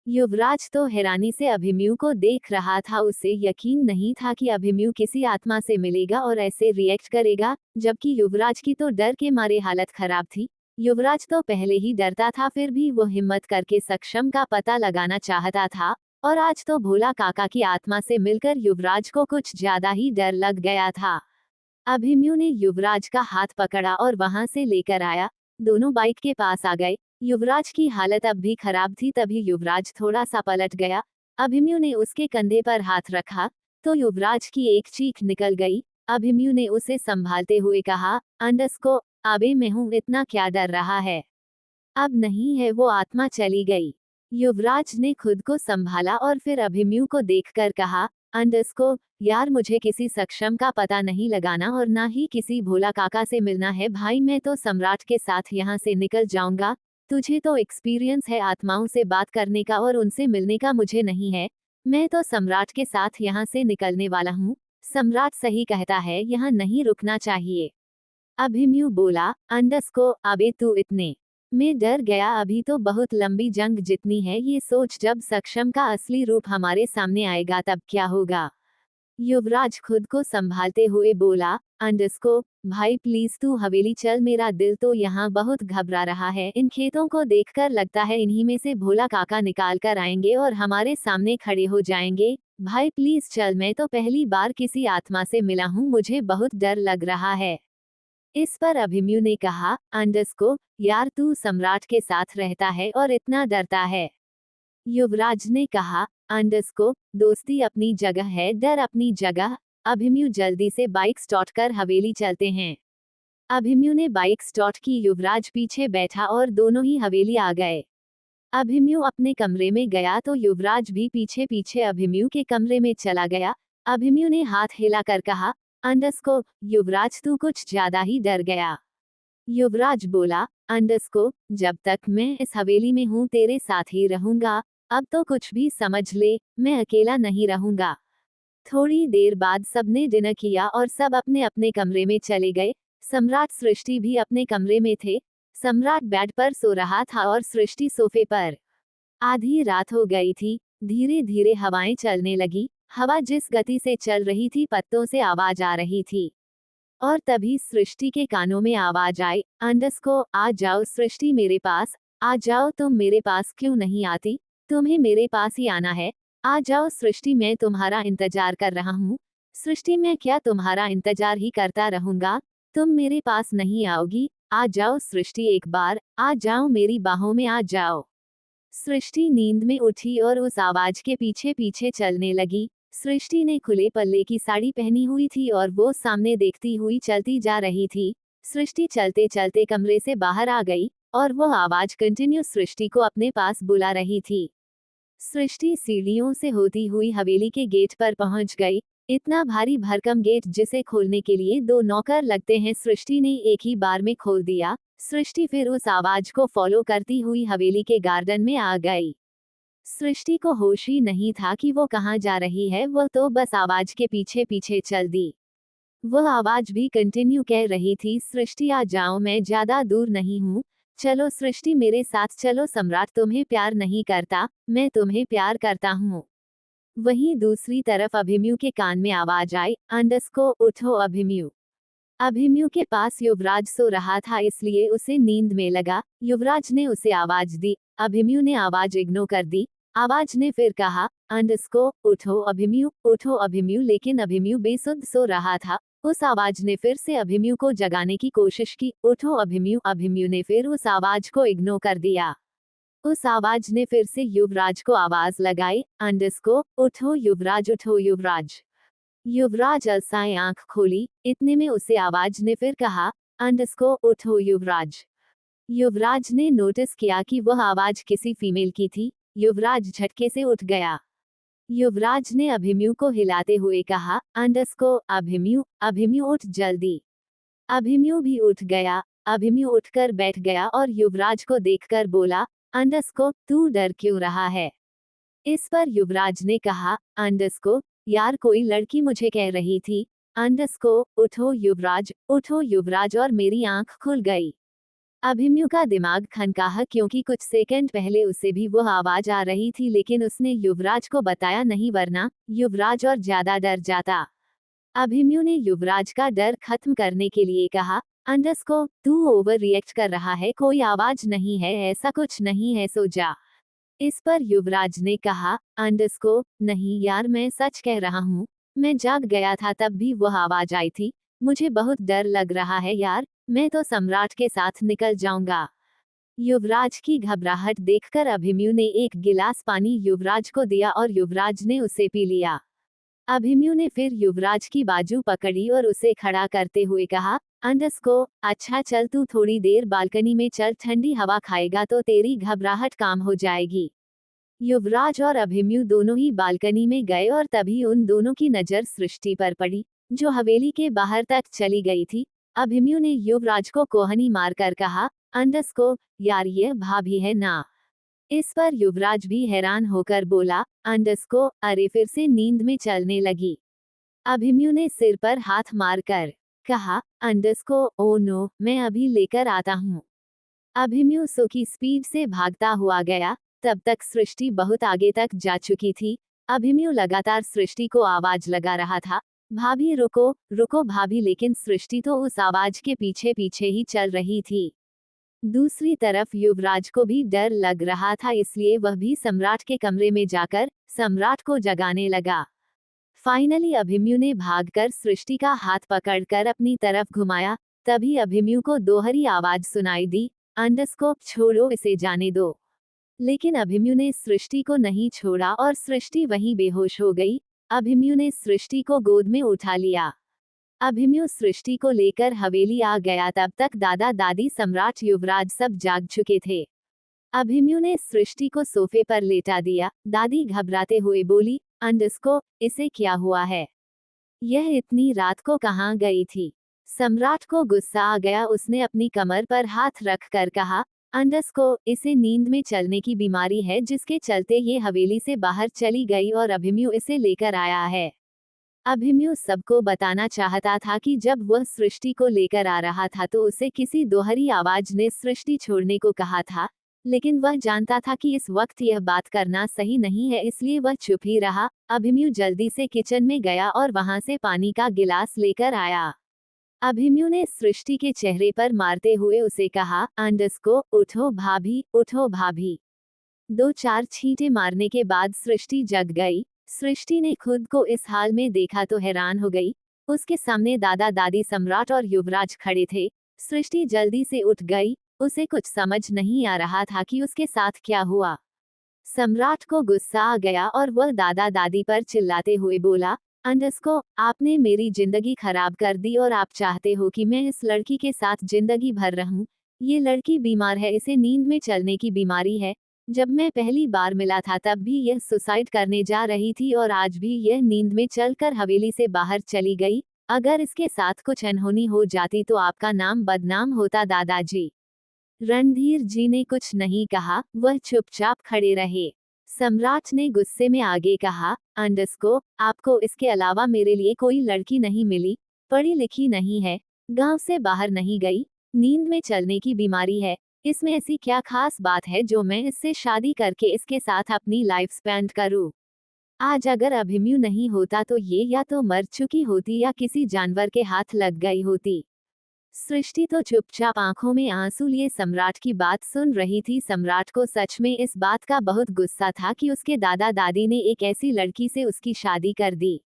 A: युवराज तो हैरानी से अभिमन्यु को देख रहा था। उसे यकीन नहीं था कि अभिमन्यु किसी आत्मा से मिलेगा और ऐसे रिएक्ट करेगा, जबकि युवराज की तो डर के मारे हालत खराब थी। युवराज तो पहले ही डरता था, फिर भी वो हिम्मत करके सक्षम का पता लगाना चाहता था। और आज तो भोला काका की आत्मा से मिलकर युवराज को कुछ ज्यादा ही डर लग गया था। अभिमन्यु ने युवराज का हाथ पकड़ा और वहां से लेकर आया। दोनों बाइक के पास आ गए। युवराज की हालत अब भी खराब थी। तभी युवराज थोड़ा सा पलट गया। अभिमन्यु ने उसके कंधे पर हाथ रखा तो युवराज की एक चीख निकल गई। अभिमन्यु ने उसे संभालते हुए कहा, अंडस को अबे मैं हूं, इतना क्या डर रहा है? अब नहीं है, वो आत्मा चली गई। युवराज ने खुद को संभाला और फिर अभिमन्यु को देखकर कहा, अंडस को यार मुझे किसी सक्षम का पता नहीं लगाना और ना ही किसी भोला काका से मिलना है भाई। मैं तो सम्राट के साथ यहाँ से निकल जाऊंगा। तुझे तो एक्सपीरियंस है आत्माओं से बात करने का और उनसे मिलने का, मुझे नहीं है। मैं तो सम्राट के साथ यहाँ से निकलने वाला हूँ। सम्राट सही कहता है, यहाँ नहीं रुकना चाहिए। अभिमन्यु बोला, अंडस को अबे तू इतने मैं डर गया। अभी तो बहुत लंबी जंग जितनी है, ये सोच जब सक्षम का असली रूप हमारे सामने आएगा तब क्या होगा। युवराज खुद को संभालते हुए बोला, अंडस्को, भाई प्लीज तू हवेली चल, मेरा दिल तो यहाँ बहुत घबरा रहा है। इन खेतों को देखकर लगता है इन्हीं में से भोला काका निकाल कर आएंगे और हमारे सामने खड़े हो जाएंगे। भाई प्लीज चल, मैं तो पहली बार किसी आत्मा से मिला हूँ, मुझे बहुत डर लग रहा है। इस पर अभिमन्यु ने कहा, अंडस्को, यार तू सम्राट के साथ रहता है और इतना डरता है। युवराज ने कहा, अंडस्को, दोस्ती अपनी जगह है, डर अपनी जगह। अभिमन्यु जल्दी से बाइक स्टार्ट कर हवेली चलते हैं। अभिमन्यु ने बाइक स्टार्ट की, युवराज पीछे बैठा और दोनों ही हवेली आ गए। अभिमन्यु अपने कमरे में गया तो युवराज भी पीछे पीछे अभिमन्यु के कमरे में चला गया। अभिमन्यु ने हाथ हिलाकर कहा, अंडस्को, युवराज तू कुछ ज्यादा ही डर गया। युवराज बोला, अंडस्को, जब तक मैं इस हवेली में हूँ तेरे साथ ही रहूंगा। अब तो कुछ भी समझ ले, मैं अकेला नहीं रहूंगा। थोड़ी देर बाद सबने डिनर किया और सब अपने अपने कमरे में चले गए। सम्राट सृष्टि भी अपने कमरे में थे। सम्राट बेड पर सो रहा था और सृष्टि सोफे पर। आधी रात हो गई थी। धीरे धीरे हवाएं चलने लगी। हवा जिस गति से चल रही थी, पत्तों से आवाज आ रही थी। और तभी सृष्टि के कानों में आवाज आई, अंडस्को, आ जाओ सृष्टि मेरे पास, आ जाओ, तुम मेरे पास क्यों नहीं आती? तुम्हें मेरे पास ही आना है। आ जाओ सृष्टि, मैं तुम्हारा इंतजार कर रहा हूँ। सृष्टि, मैं क्या तुम्हारा इंतजार ही करता रहूंगा? तुम मेरे पास नहीं आओगी? आ जाओ सृष्टि, एक बार आ जाओ, मेरी बाहों में आ जाओ। सृष्टि नींद में उठी और उस आवाज के पीछे पीछे चलने लगी। सृष्टि ने खुले पल्ले की साड़ी पहनी हुई थी और वो सामने देखती हुई चलती जा रही थी। सृष्टि चलते चलते कमरे से बाहर आ गई और वो आवाज कंटिन्यू सृष्टि को अपने पास बुला रही थी। सृष्टि सीढ़ियों से होती हुई हवेली के गेट पर पहुंच गई। इतना भारी भरकम गेट जिसे खोलने के लिए 2 नौकर लगते हैं, सृष्टि ने एक ही बार में खोल दिया। सृष्टि फिर उस आवाज को फॉलो करती हुई हवेली के गार्डन में आ गई। सृष्टि को होश ही नहीं था कि वो कहाँ जा रही है, वो तो बस आवाज के पीछे पीछे चल दी। वह आवाज भी कंटिन्यू कह रही थी, सृष्टि आ जाओ, मैं ज्यादा दूर नहीं हूँ। चलो सृष्टि, मेरे साथ चलो, सम्राट तुम्हें प्यार नहीं करता, मैं तुम्हें प्यार करता हूँ। वहीं दूसरी तरफ अभिमन्यु के कान में आवाज आई, अंडस्को, उठो अभिमन्यु। अभिमन्यु के पास युवराज सो रहा था, इसलिए उसे नींद में लगा। युवराज ने उसे आवाज दी। अभिमन्यु ने आवाज इग्नोर कर दी। आवाज ने फिर कहा, अंडस्को, उठो अभिमन्यु, उठो अभिमन्यु, लेकिन अभिमन्यु बेसुध सो रहा था। उस आवाज ने फिर से अभिमन्यु को जगाने की कोशिश की, उठो अभिमन्यु। अभिमन्यु ने फिर उस आवाज को इग्नोर कर दिया। उस आवाज ने फिर से युवराज को आवाज लगाई, अंडस्को, उठो युवराज, उठो युवराज। युवराज अलसाए आंख खोली। इतने में उसे आवाज ने फिर कहा, अंडस्को, उठो युवराज। युवराज ने नोटिस किया कि वह आवाज किसी फीमेल की थी। युवराज झटके से उठ गया। युवराज ने अभिमन्यु को हिलाते हुए कहा, अंडस्को, अभिमन्यु, अभिमन्यु उठ जल्दी। अभिमन्यु भी उठ गया। अभिमन्यु उठकर बैठ गया और युवराज को देखकर बोला, अंडस्को, तू डर क्यों रहा है? इस पर युवराज ने कहा, अंडस्को, यार कोई लड़की मुझे कह रही थी। अंडस्को, उठो युवराज, उठो युवराज, और मेरी आंख खुल गई। अभिमन्यु का दिमाग खनकाहा, क्योंकि कुछ सेकंड पहले उसे भी वह आवाज आ रही थी, लेकिन उसने युवराज को बताया नहीं, वरना युवराज और ज्यादा डर जाता। अभिमन्यु ने युवराज का डर खत्म करने के लिए कहा, अंडस्को, तू ओवर रिएक्ट कर रहा है, कोई आवाज नहीं है, ऐसा कुछ नहीं है, सो जा। इस पर युवराज ने कहा, अंडस्को, नहीं यार, मैं सच कह रहा हूँ, मैं जाग गया था तब भी वह आवाज आई थी। मुझे बहुत डर लग रहा है यार, मैं तो सम्राट के साथ निकल जाऊंगा। युवराज की घबराहट देखकर अभिमन्यु ने एक गिलास पानी युवराज को दिया और युवराज ने उसे पी लिया। अभिमन्यु ने फिर युवराज की बाजू पकड़ी और उसे खड़ा करते हुए कहा, अंडस्को, अच्छा चल, तू थोड़ी देर बालकनी में चल, ठंडी हवा खाएगा तो तेरी घबराहट काम हो जाएगी। युवराज और अभिमन्यु दोनों ही बालकनी में गए और तभी उन दोनों की नजर सृष्टि पर पड़ी, जो हवेली के बाहर तक चली गई थी। अभिमन्यु ने युवराज को कोहनी मारकर कहा, अंडस्को, यार ये भाभी है ना? इस पर युवराज भी हैरान होकर बोला, अंडस्को, अरे फिर से नींद में चलने लगी। अभिमन्यु ने सिर पर हाथ मारकर कहा, अंडस्को, ओ नो, मैं अभी लेकर आता हूँ। अभिमन्यु सो की स्पीड से भागता हुआ गया। तब तक सृष्टि बहुत आगे तक जा चुकी थी। अभिमन्यु लगातार सृष्टि को आवाज लगा रहा था, भाभी रुको, रुको भाभी, लेकिन सृष्टि तो उस आवाज के पीछे पीछे ही चल रही थी। दूसरी तरफ युवराज को भी डर लग रहा था, इसलिए वह भी सम्राट के कमरे में जाकर सम्राट को जगाने लगा। फाइनली अभिमन्यु ने भागकर सृष्टि का हाथ पकड़कर अपनी तरफ घुमाया। तभी अभिमन्यु को दोहरी आवाज सुनाई दी, अंडरस्कोप छोड़ो, इसे जाने दो। लेकिन अभिमन्यु ने सृष्टि को नहीं छोड़ा और सृष्टि वहीं बेहोश हो गई। अभिमन्यु ने सृष्टि को गोद में उठा लिया। अभिमन्यु सृष्टि को लेकर हवेली आ गया। तब तक दादा दादी सम्राट युवराज सब जाग चुके थे। अभिमन्यु ने सृष्टि को सोफे पर लेटा दिया। दादी घबराते हुए बोली, अंडरस्कोप, इसे क्या हुआ है? यह इतनी रात को कहाँ गई थी? सम्राट को गुस्सा आ गया। उसने अपनी कमर पर हाथ रख कर कहा, अंडरस्कोप, इसे नींद में चलने की बीमारी है, जिसके चलते ये हवेली से बाहर चली गई और अभिमन्यु इसे लेकर आया है। अभिमन्यु सबको बताना चाहता था कि जब वह सृष्टि को लेकर आ रहा था तो उसे किसी दोहरी आवाज ने सृष्टि छोड़ने को कहा था, लेकिन वह जानता था कि इस वक्त यह बात करना सही नहीं है, इसलिए वह चुप ही रहा। अभिमन्यु जल्दी से किचन में गया और वहां से पानी का गिलास लेकर आया। अभिमन्यु ने सृष्टि के चेहरे पर मारते हुए उसे कहा, अंडरस्कोप, उठो भाभी, उठो भाभी। 2-4 छींटे मारने के बाद सृष्टि जग गई। सृष्टि ने खुद को इस हाल में देखा तो हैरान हो गई। उसके सामने दादा दादी सम्राट और युवराज खड़े थे। सृष्टि जल्दी से उठ गई। उसे कुछ समझ नहीं आ रहा था कि उसके साथ क्या हुआ। सम्राट को गुस्सा आ गया और वह दादा दादी पर चिल्लाते हुए बोला, अंडरस्कोप, आपने मेरी जिंदगी खराब कर दी और आप चाहते हो कि मैं इस लड़की के साथ जिंदगी भर रहूं। ये लड़की बीमार है, इसे नींद में चलने की बीमारी है। जब मैं पहली बार मिला था तब भी यह सुसाइड करने जा रही थी और आज भी यह नींद में चलकर हवेली से बाहर चली गई। अगर इसके साथ कुछ अनहोनी हो जाती तो आपका नाम बदनाम होता दादाजी। रणधीर जी ने कुछ नहीं कहा, वह चुपचाप खड़े रहे। सम्राट ने गुस्से में आगे कहा, अंडरस्कोप, आपको इसके अलावा मेरे लिए कोई लड़की नहीं मिली, पढ़ी लिखी नहीं है, गांव से बाहर नहीं गई, नींद में चलने की बीमारी है। इसमें ऐसी क्या खास बात है जो मैं इससे शादी करके इसके साथ अपनी लाइफ स्पेंड करूं? आज अगर अभिमन्यु नहीं होता तो ये या तो मर चुकी होती या किसी जानवर के हाथ लग गई होती। सृष्टि तो चुपचाप आंखों में आंसू लिए सम्राट की बात सुन रही थी। सम्राट को सच में इस बात का बहुत गुस्सा था कि उसके दादा दादी ने एक ऐसी लड़की से उसकी शादी कर दी।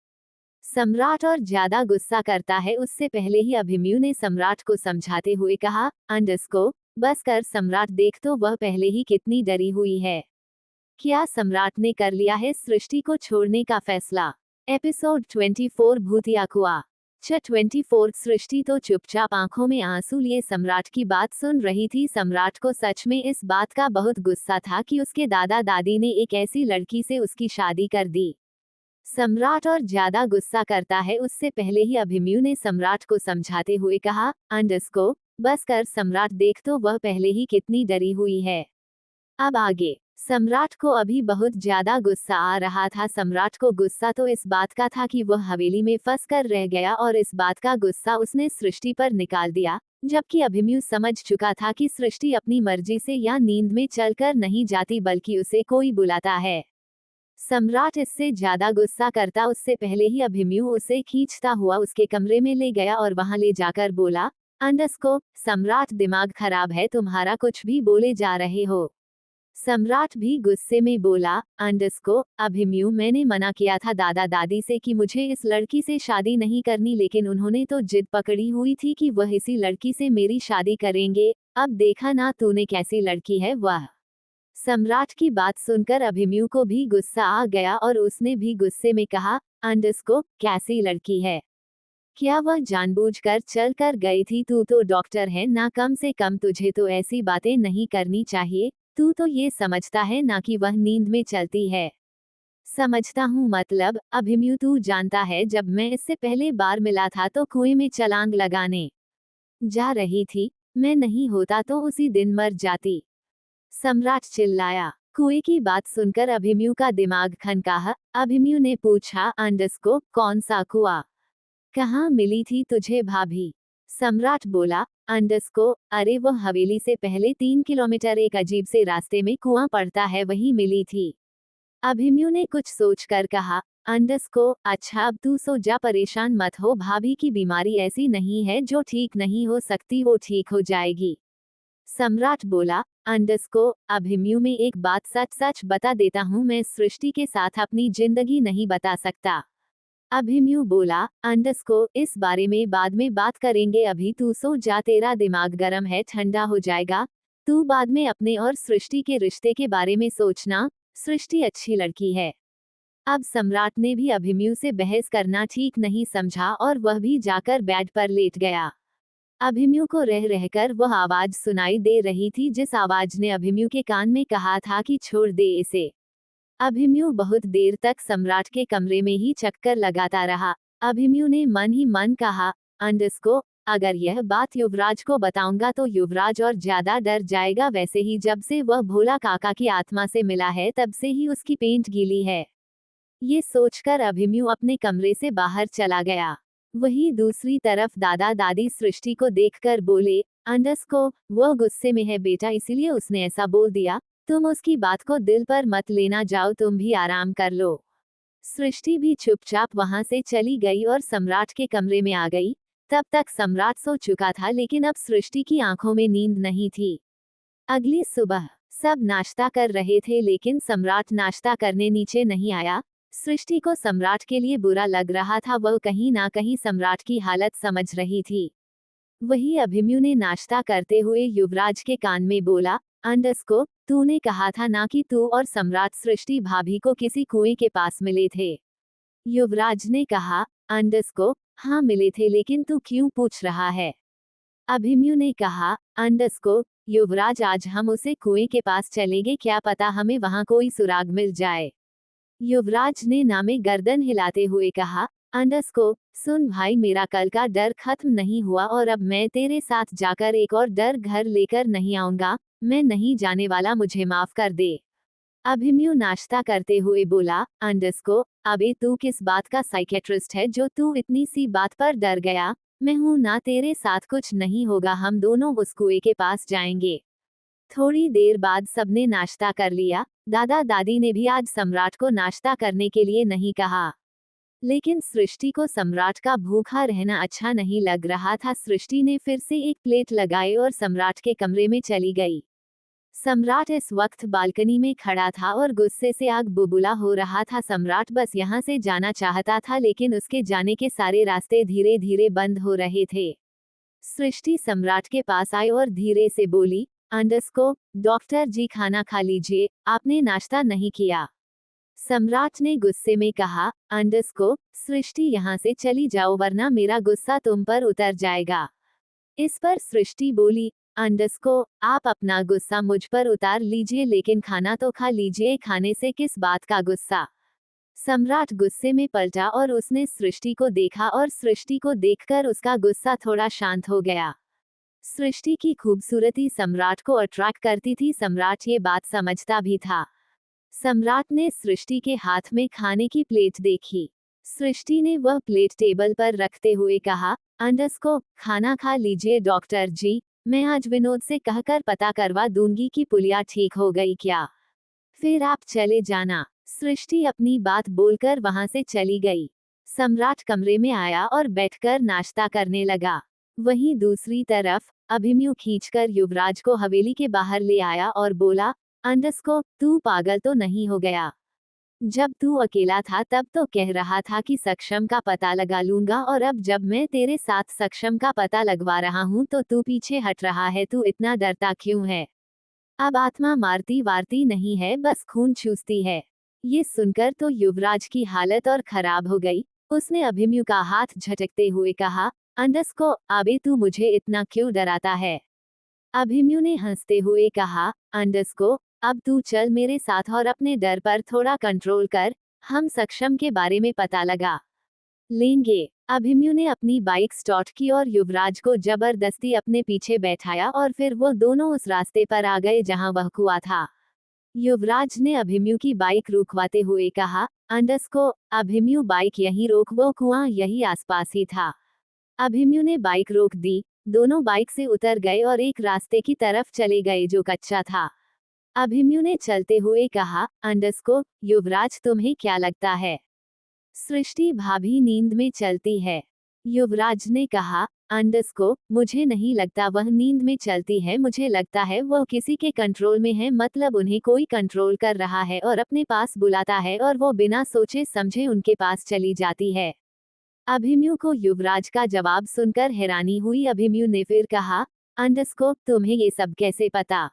A: सम्राट और ज्यादा गुस्सा करता है उससे पहले ही अभिमन्यु ने सम्राट को समझाते हुए कहा, अंडरस्कोप, बस कर सम्राट, देख तो वह पहले ही कितनी डरी हुई है। क्या सम्राट ने कर लिया है सृष्टि को छोड़ने का फैसला? एपिसोड 24 भूतिया कुआं। 24 सृष्टि तो चुपचाप आंखों में आंसू लिए सम्राट की बात सुन रही थी। सम्राट को सच में इस बात का बहुत गुस्सा था कि उसके दादा दादी ने एक ऐसी लड़की से उसकी शादी कर दी। सम्राट और ज्यादा गुस्सा करता है उससे पहले ही अभिमन्यु ने सम्राट को समझाते हुए कहा, अंडरस्कोप, बस कर सम्राट, देख तो वह पहले ही कितनी डरी हुई है। अब आगे। सम्राट को अभी बहुत ज्यादा गुस्सा आ रहा था। सम्राट को गुस्सा तो इस बात का था कि वह हवेली में फंस कर रह गया और इस बात का गुस्सा उसने सृष्टि पर निकाल दिया, जबकि अभिमन्यु समझ चुका था कि सृष्टि अपनी मर्जी से या नींद में चलकर नहीं जाती बल्कि उसे कोई बुलाता है। सम्राट इससे ज्यादा गुस्सा करता उससे पहले ही अभिमन्यु उसे खींचता हुआ उसके कमरे में ले गया और वहां ले जाकर बोला, अंडरस्कोप, सम्राट, दिमाग खराब है तुम्हारा, कुछ भी बोले जा रहे हो। सम्राट भी गुस्से में बोला, अंडरस्कोप, अभिमन्यु, मैंने मना किया था दादा दादी से कि मुझे इस लड़की से शादी नहीं करनी, लेकिन उन्होंने तो जिद पकड़ी हुई थी कि वह इसी लड़की से मेरी शादी करेंगे। अब देखा ना तूने कैसी लड़की है वह। सम्राट की बात सुनकर अभिमन्यु को भी गुस्सा आ गया और उसने भी गुस्से में कहा, अंडरस्कोप, कैसी लड़की है? क्या वह जानबूझकर चल कर गई थी? तू तो डॉक्टर है ना, कम से कम तुझे तो ऐसी बातें नहीं करनी चाहिए। तू तो ये समझता है ना कि वह नींद में चलती है। समझता हूँ मतलब, अभिमन्यु, तू जानता है जब मैं इससे पहले बार मिला था तो कुएं में छलांग लगाने जा रही थी। मैं नहीं होता तो उसी दिन मर जाती। सम्राट चिल्लाया। कुएं की बात सुनकर अभिमन्यु का दिमाग खनका। अभिमन्यु ने पूछा, अंडरस्कोप, कौन सा कुआं? कहाँ मिली थी तुझे भाभी? सम्राट बोला, अंडरस्कोप, अरे वो हवेली से पहले 3 किलोमीटर एक अजीब से रास्ते में कुआं पड़ता है, वहीं मिली थी। अभिमन्यु ने कुछ सोचकर कहा, अंडस्को, अच्छा अब तू सो जा, परेशान मत हो, भाभी की बीमारी ऐसी नहीं है जो ठीक नहीं हो सकती, वो ठीक हो जाएगी। सम्राट बोला, अंडस्को, अभिमन्यु में एक बात सच सच बता देता हूँ, मैं सृष्टि के साथ अपनी जिंदगी नहीं बता सकता। अभिमन्यु बोला, अंडस्को, इस बारे में बाद में बात करेंगे, अभी तू सो जा, तेरा दिमाग गर्म है, ठंडा हो जाएगा। तू बाद में अपने और सृष्टि के रिश्ते के बारे में सोचना, सृष्टि अच्छी लड़की है। अब सम्राट ने भी अभिमन्यु से बहस करना ठीक नहीं समझा और वह भी जाकर बेड पर लेट गया। अभिमन्यु को रह रहकर वह आवाज सुनाई दे रही थी जिस आवाज ने अभिमन्यु के कान में कहा था कि छोड़ दे इसे। अभिमन्यु बहुत देर तक सम्राट के कमरे में ही चक्कर लगाता रहा। अभिमन्यु ने मन ही मन कहा, अंडस्को, अगर यह बात युवराज को बताऊंगा तो युवराज और ज्यादा डर जाएगा, वैसे ही जब से वह भोला काका की आत्मा से मिला है तब से ही उसकी पेंट गीली है। ये सोचकर अभिमन्यु अपने कमरे से बाहर चला गया। वहीं दूसरी तरफ दादा दादी सृष्टि को देखकर बोले, अंडस्को, वह गुस्से में है बेटा, इसीलिए उसने ऐसा बोल दिया, तुम उसकी बात को दिल पर मत लेना, जाओ तुम भी आराम कर लो। सृष्टि भी चुपचाप वहां से चली गई और सम्राट के कमरे में आ गई। तब तक सम्राट सो चुका था लेकिन अब सृष्टि की आंखों में नींद नहीं थी। अगली सुबह सब नाश्ता कर रहे थे लेकिन सम्राट नाश्ता करने नीचे नहीं आया। सृष्टि को सम्राट के लिए बुरा लग रहा था, वह कहीं ना कहीं सम्राट की हालत समझ रही थी। वही अभिमन्यु ने नाश्ता करते हुए युवराज के कान में बोला, अंडस्को, तूने कहा था ना कि तू और सम्राट सृष्टि भाभी को किसी कुएं के पास मिले थे। युवराज ने कहा, अंडस्को, हाँ मिले थे, लेकिन तू क्यों पूछ रहा है? अभिमन्यु ने कहा, अंडस्को, युवराज, आज हम उसे कुएं के पास चलेंगे, क्या पता हमें वहां कोई सुराग मिल जाए। युवराज ने नामे गर्दन हिलाते हुए कहा, अंडस्को, सुन भाई, मेरा कल का डर खत्म नहीं हुआ और अब मैं तेरे साथ जाकर एक और डर घर लेकर नहीं आऊंगा। मैं नहीं जाने वाला, मुझे माफ कर दे। अभिमन्यु नाश्ता करते हुए बोला, अंडस्को, अबे तू किस बात का साइकेट्रिस्ट है जो तू इतनी सी बात पर डर गया? मैं हूं ना, तेरे साथ कुछ नहीं होगा, हम दोनों उस कुएं के पास जाएंगे। थोड़ी देर बाद सबने नाश्ता कर लिया। दादा दादी ने भी आज सम्राट को नाश्ता करने के लिए नहीं कहा, लेकिन सृष्टि को सम्राट का भूखा रहना अच्छा नहीं लग रहा था। सृष्टि ने फिर से एक प्लेट लगाई और सम्राट के कमरे में चली गई। सम्राट इस वक्त बालकनी में खड़ा था और गुस्से से आग बुबुला हो रहा था। सम्राट बस यहाँ से जाना चाहता था लेकिन उसके जाने के सारे रास्ते धीरे धीरे बंद हो रहे थे। सृष्टि सम्राट के पास आई और धीरे से बोली, अंडस्को, डॉक्टर जी खाना खा लीजिए, आपने नाश्ता नहीं किया। सम्राट ने गुस्से में कहा, अंडस्को, सृष्टि यहाँ से चली जाओ वरना मेरा गुस्सा तुम पर उतर जाएगा। इस पर सृष्टि बोली, अंडस्को, आप अपना गुस्सा मुझ पर उतार लीजिए लेकिन खाना तो खा लीजिए, खाने से किस बात का गुस्सा? सम्राट गुस्से में पलटा और उसने सृष्टि को देखा और सृष्टि को देखकर उसका गुस्सा थोड़ा शांत हो गया। सृष्टि की खूबसूरती सम्राट को अट्रैक्ट करती थी, सम्राट ये बात समझता भी था। सम्राट ने सृष्टि के हाथ में खाने की प्लेट देखी। सृष्टि ने वह प्लेट टेबल पर रखते हुए कहा, अंडस्को, खाना खा लीजिए डॉक्टर जी, मैं आज विनोद से कहकर पता करवा दूंगी कि पुलिया ठीक हो गई क्या, फिर आप चले जाना। सृष्टि अपनी बात बोलकर वहां से चली गई। सम्राट कमरे में आया और बैठकर नाश्ता करने लगा। वहीं दूसरी तरफ अभिमन्यु खींचकर युवराज को हवेली के बाहर ले आया और बोला, अंडस्को, तू पागल तो नहीं हो गया? जब तू अकेला था तब तो कह रहा था कि सक्षम का पता लगा लूंगा, और अब जब मैं तेरे साथ सक्षम का पता लगवा रहा हूँ तो तू पीछे हट रहा है, तू इतना डरता क्यों है? अब आत्मा मारती वारती नहीं है, बस खून चूसती है। ये सुनकर तो युवराज की हालत और खराब हो गई। उसने अभिमन्यु का हाथ झटकते हुए कहा, अंडस्को, अबे तू मुझे इतना क्यों डराता है? अभिमन्यु ने हंसते हुए कहा, अंडस्को, अब तू चल मेरे साथ और अपने डर पर थोड़ा कंट्रोल कर, हम सक्षम के बारे में पता लगा लेंगे। अभिमन्यु ने अपनी बाइक स्टार्ट की और युवराज को जबरदस्ती अपने पीछे बैठाया और फिर वो दोनों उस रास्ते पर आ गए जहां वह कुआं था। युवराज ने अभिमन्यु की बाइक रुकवाते हुए कहा, अंडस्को, अभिमन्यु बाइक यहीं रोक, वो कुआं यही आसपास ही था। अभिमन्यु ने बाइक रोक दी। दोनों बाइक से उतर गए और एक रास्ते की तरफ चले गए जो कच्चा था। अभिमन्यु ने चलते हुए कहा, युवराज तुम्हें क्या लगता है? सृष्टि भाभी नींद में चलती है। युवराज ने कहा, मुझे नहीं लगता वह नींद में चलती है, मुझे लगता है वह किसी के कंट्रोल में है, मतलब उन्हें कोई कंट्रोल कर रहा है और अपने पास बुलाता है और वो बिना सोचे समझे उनके पास चली जाती है। अभिमन्यु को युवराज का जवाब सुनकर हैरानी हुई। अभिमन्यु ने फिर कहा, तुम्हें ये सब कैसे पता?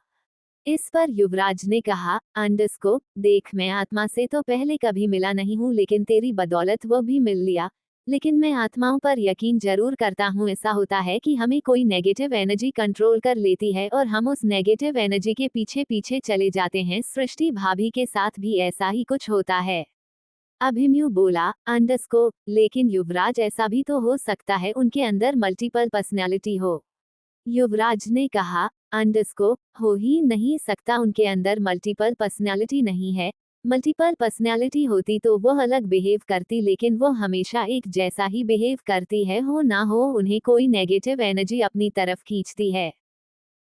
A: इस पर युवराज ने कहा, देख मैं आत्मा से तो पहले कभी मिला नहीं हूँ, लेकिन तेरी बदौलत वो भी मिल लिया। लेकिन मैं आत्माओं पर यकीन जरूर करता हूँ। ऐसा होता है कि हमें कोई नेगेटिव एनर्जी कंट्रोल कर लेती है और हम उस नेगेटिव एनर्जी के पीछे पीछे चले जाते हैं। सृष्टि भाभी के साथ भी ऐसा ही कुछ होता है। अभिमन्यु बोला, लेकिन युवराज ऐसा भी तो हो सकता है उनके अंदर मल्टीपल पर्सनैलिटी हो। युवराज ने कहा, हो ही नहीं सकता, उनके अंदर मल्टीपल पर्सनैलिटी नहीं है। मल्टीपल पर्सनैलिटी होती तो वो अलग बिहेव करती, लेकिन वो हमेशा एक जैसा ही बिहेव करती है, हो ना हो उन्हें कोई नेगेटिव एनर्जी अपनी तरफ खींचती है।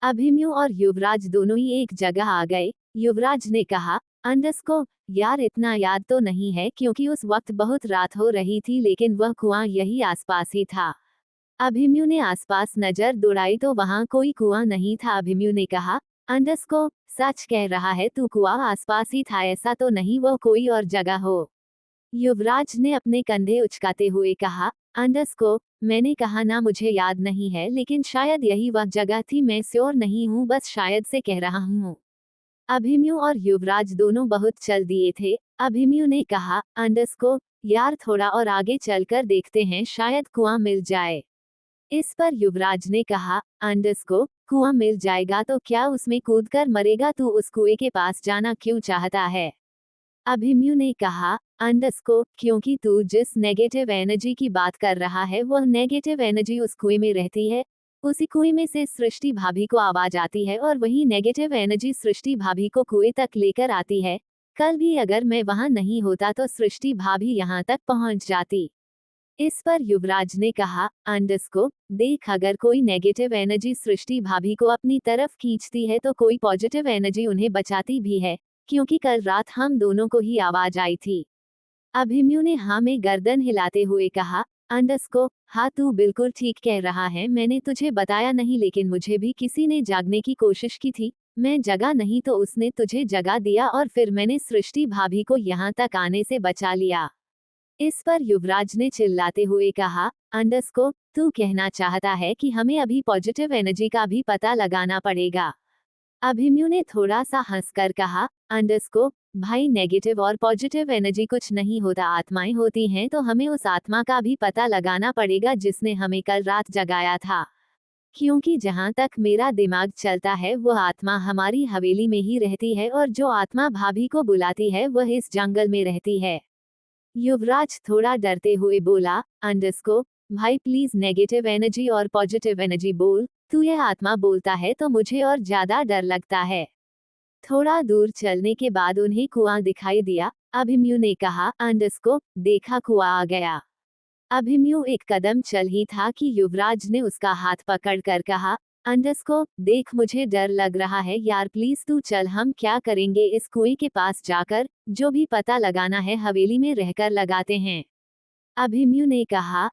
A: अभिमन्यु और युवराज दोनों ही एक जगह आ गए। युवराज ने कहा, यार इतना याद तो नहीं है क्योंकि उस वक्त बहुत रात हो रही थी, लेकिन वह कुआं यही आसपास ही था। अभिमन्यु ने आसपास नजर दौड़ाई तो वहां कोई कुआं नहीं था। अभिमन्यु ने कहा, सच कह रहा है तू, कुआं आसपास ही था, ऐसा तो नहीं वो कोई और जगह हो? युवराज ने अपने कंधे उचकाते हुए कहा, मैंने कहा ना मुझे याद नहीं है, लेकिन शायद यही वह जगह थी, मैं श्योर नहीं हूँ, बस शायद से कह रहा हूँ। अभिमन्यु और युवराज दोनों बहुत चल दिए थे। अभिमन्यु ने कहा, यार थोड़ा और आगे चलकर देखते हैं, शायद कुआं मिल जाए। इस पर युवराज ने कहा, कुआं मिल जाएगा तो क्या उसमें कूदकर मरेगा? तू उस कुएं के पास जाना क्यों चाहता है? अभिमन्यु ने कहा, क्योंकि तू जिस नेगेटिव एनर्जी की बात कर रहा है वह नेगेटिव एनर्जी उस कुएं में रहती है। उसी कुएं में से सृष्टि भाभी को आवाज आती है और वही नेगेटिव एनर्जी सृष्टि भाभी को कुएं तक लेकर आती है। कल भी अगर मैं वहां नहीं होता तो सृष्टि भाभी यहाँ तक पहुंच जाती। इस पर युवराज ने कहा, देख अगर कोई नेगेटिव एनर्जी सृष्टि भाभी को अपनी तरफ खींचती है तो कोई पॉजिटिव एनर्जी उन्हें बचाती भी है, क्योंकि कल रात हम दोनों को ही आवाज आई थी। अभिमन्यु ने हाँ में गर्दन हिलाते हुए कहा, हाँ तू बिल्कुल ठीक कह रहा है, मैंने तुझे बताया नहीं, लेकिन मुझे भी किसी ने जागने की कोशिश की थी। मैं जगा नहीं तो उसने तुझे जगा दिया और फिर मैंने सृष्टि भाभी को यहाँ तक आने से बचा लिया। इस पर युवराज ने चिल्लाते हुए कहा, तू कहना चाहता है कि हमें अभी पॉजिटिव एनर्जी का भी पता लगाना पड़ेगा? अभिमन्यु ने थोड़ा सा हंसकर कहा, भाई नेगेटिव और पॉजिटिव एनर्जी कुछ नहीं होता, आत्माएं होती हैं, तो हमें उस आत्मा का भी पता लगाना पड़ेगा जिसने हमें कल रात जगाया था। क्योंकि जहां तक मेरा दिमाग चलता है वह आत्मा हमारी हवेली में ही रहती है और जो आत्मा भाभी को बुलाती है वह इस जंगल में रहती है। युवराज थोड़ा डरते हुए बोला, भाई प्लीज नेगेटिव एनर्जी और पॉजिटिव एनर्जी बोल, तू यह आत्मा बोलता है तो मुझे और ज्यादा डर लगता है। थोड़ा दूर चलने के बाद उन्हें कुआं दिखाई दिया। अभिमन्यु ने कहा, देखा कुआं आ गया। अभिमन्यु एक कदम चल ही था कि युवराज ने उसका हाथ पकड़कर कहा, देख मुझे डर लग रहा है यार, प्लीज तू चल, हम क्या करेंगे इस कुएं के पास जाकर, जो भी पता लगाना है हवेली में रहकर लगाते हैं। अभिमन्यु ने कहा,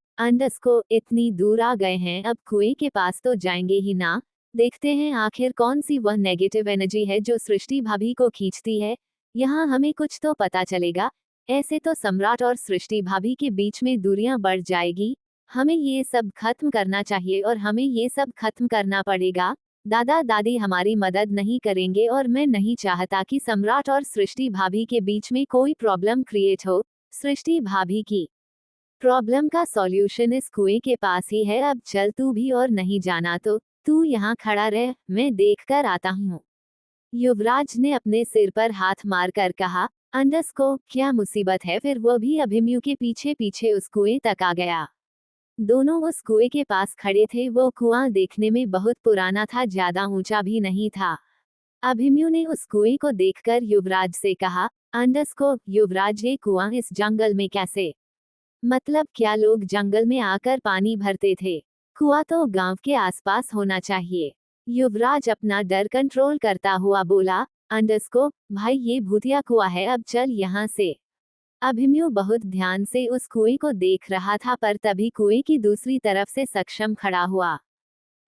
A: इतनी दूर आ गए हैं, अब कुएं के पास तो जाएंगे ही ना, देखते हैं आखिर कौन सी वह नेगेटिव एनर्जी है जो सृष्टि भाभी को खींचती है, यहाँ हमें कुछ तो पता चलेगा। ऐसे तो सम्राट और सृष्टि भाभी के बीच में दूरियां बढ़ जाएगी। हमें ये सब खत्म करना चाहिए और हमें ये सब खत्म करना पड़ेगा। दादा दादी हमारी मदद नहीं करेंगे और मैं नहीं चाहता कि सम्राट और सृष्टि भाभी के बीच में कोई प्रॉब्लम क्रिएट हो। सृष्टि भाभी की प्रॉब्लम का सॉल्यूशन इस कुएं के पास ही है, अब चल तू भी, और नहीं जाना तो तू यहाँ खड़ा रह, मैं देख कर आता हूँ। युवराज ने अपने सिर पर हाथ मारकर कहा, क्या मुसीबत है? फिर वो भी अभिमन्यु के पीछे पीछे उस कुएं तक आ गया। दोनों उस कुएं के पास खड़े थे। वो कुआं देखने में बहुत पुराना था, ज्यादा ऊंचा भी नहीं था। अभिमन्यु ने उस कुएं को देखकर युवराज से कहा, युवराज ये कुआं इस जंगल में कैसे? मतलब क्या लोग जंगल में आकर पानी भरते थे? कुआं तो गांव के आसपास होना चाहिए। युवराज अपना डर कंट्रोल करता हुआ बोला, अंडरस्को भाई ये भूतिया कुआं है, अब चल यहाँ से। अभिमन्यु बहुत ध्यान से उस कुएं को देख रहा था, पर तभी कुएं की दूसरी तरफ से सक्षम खड़ा हुआ।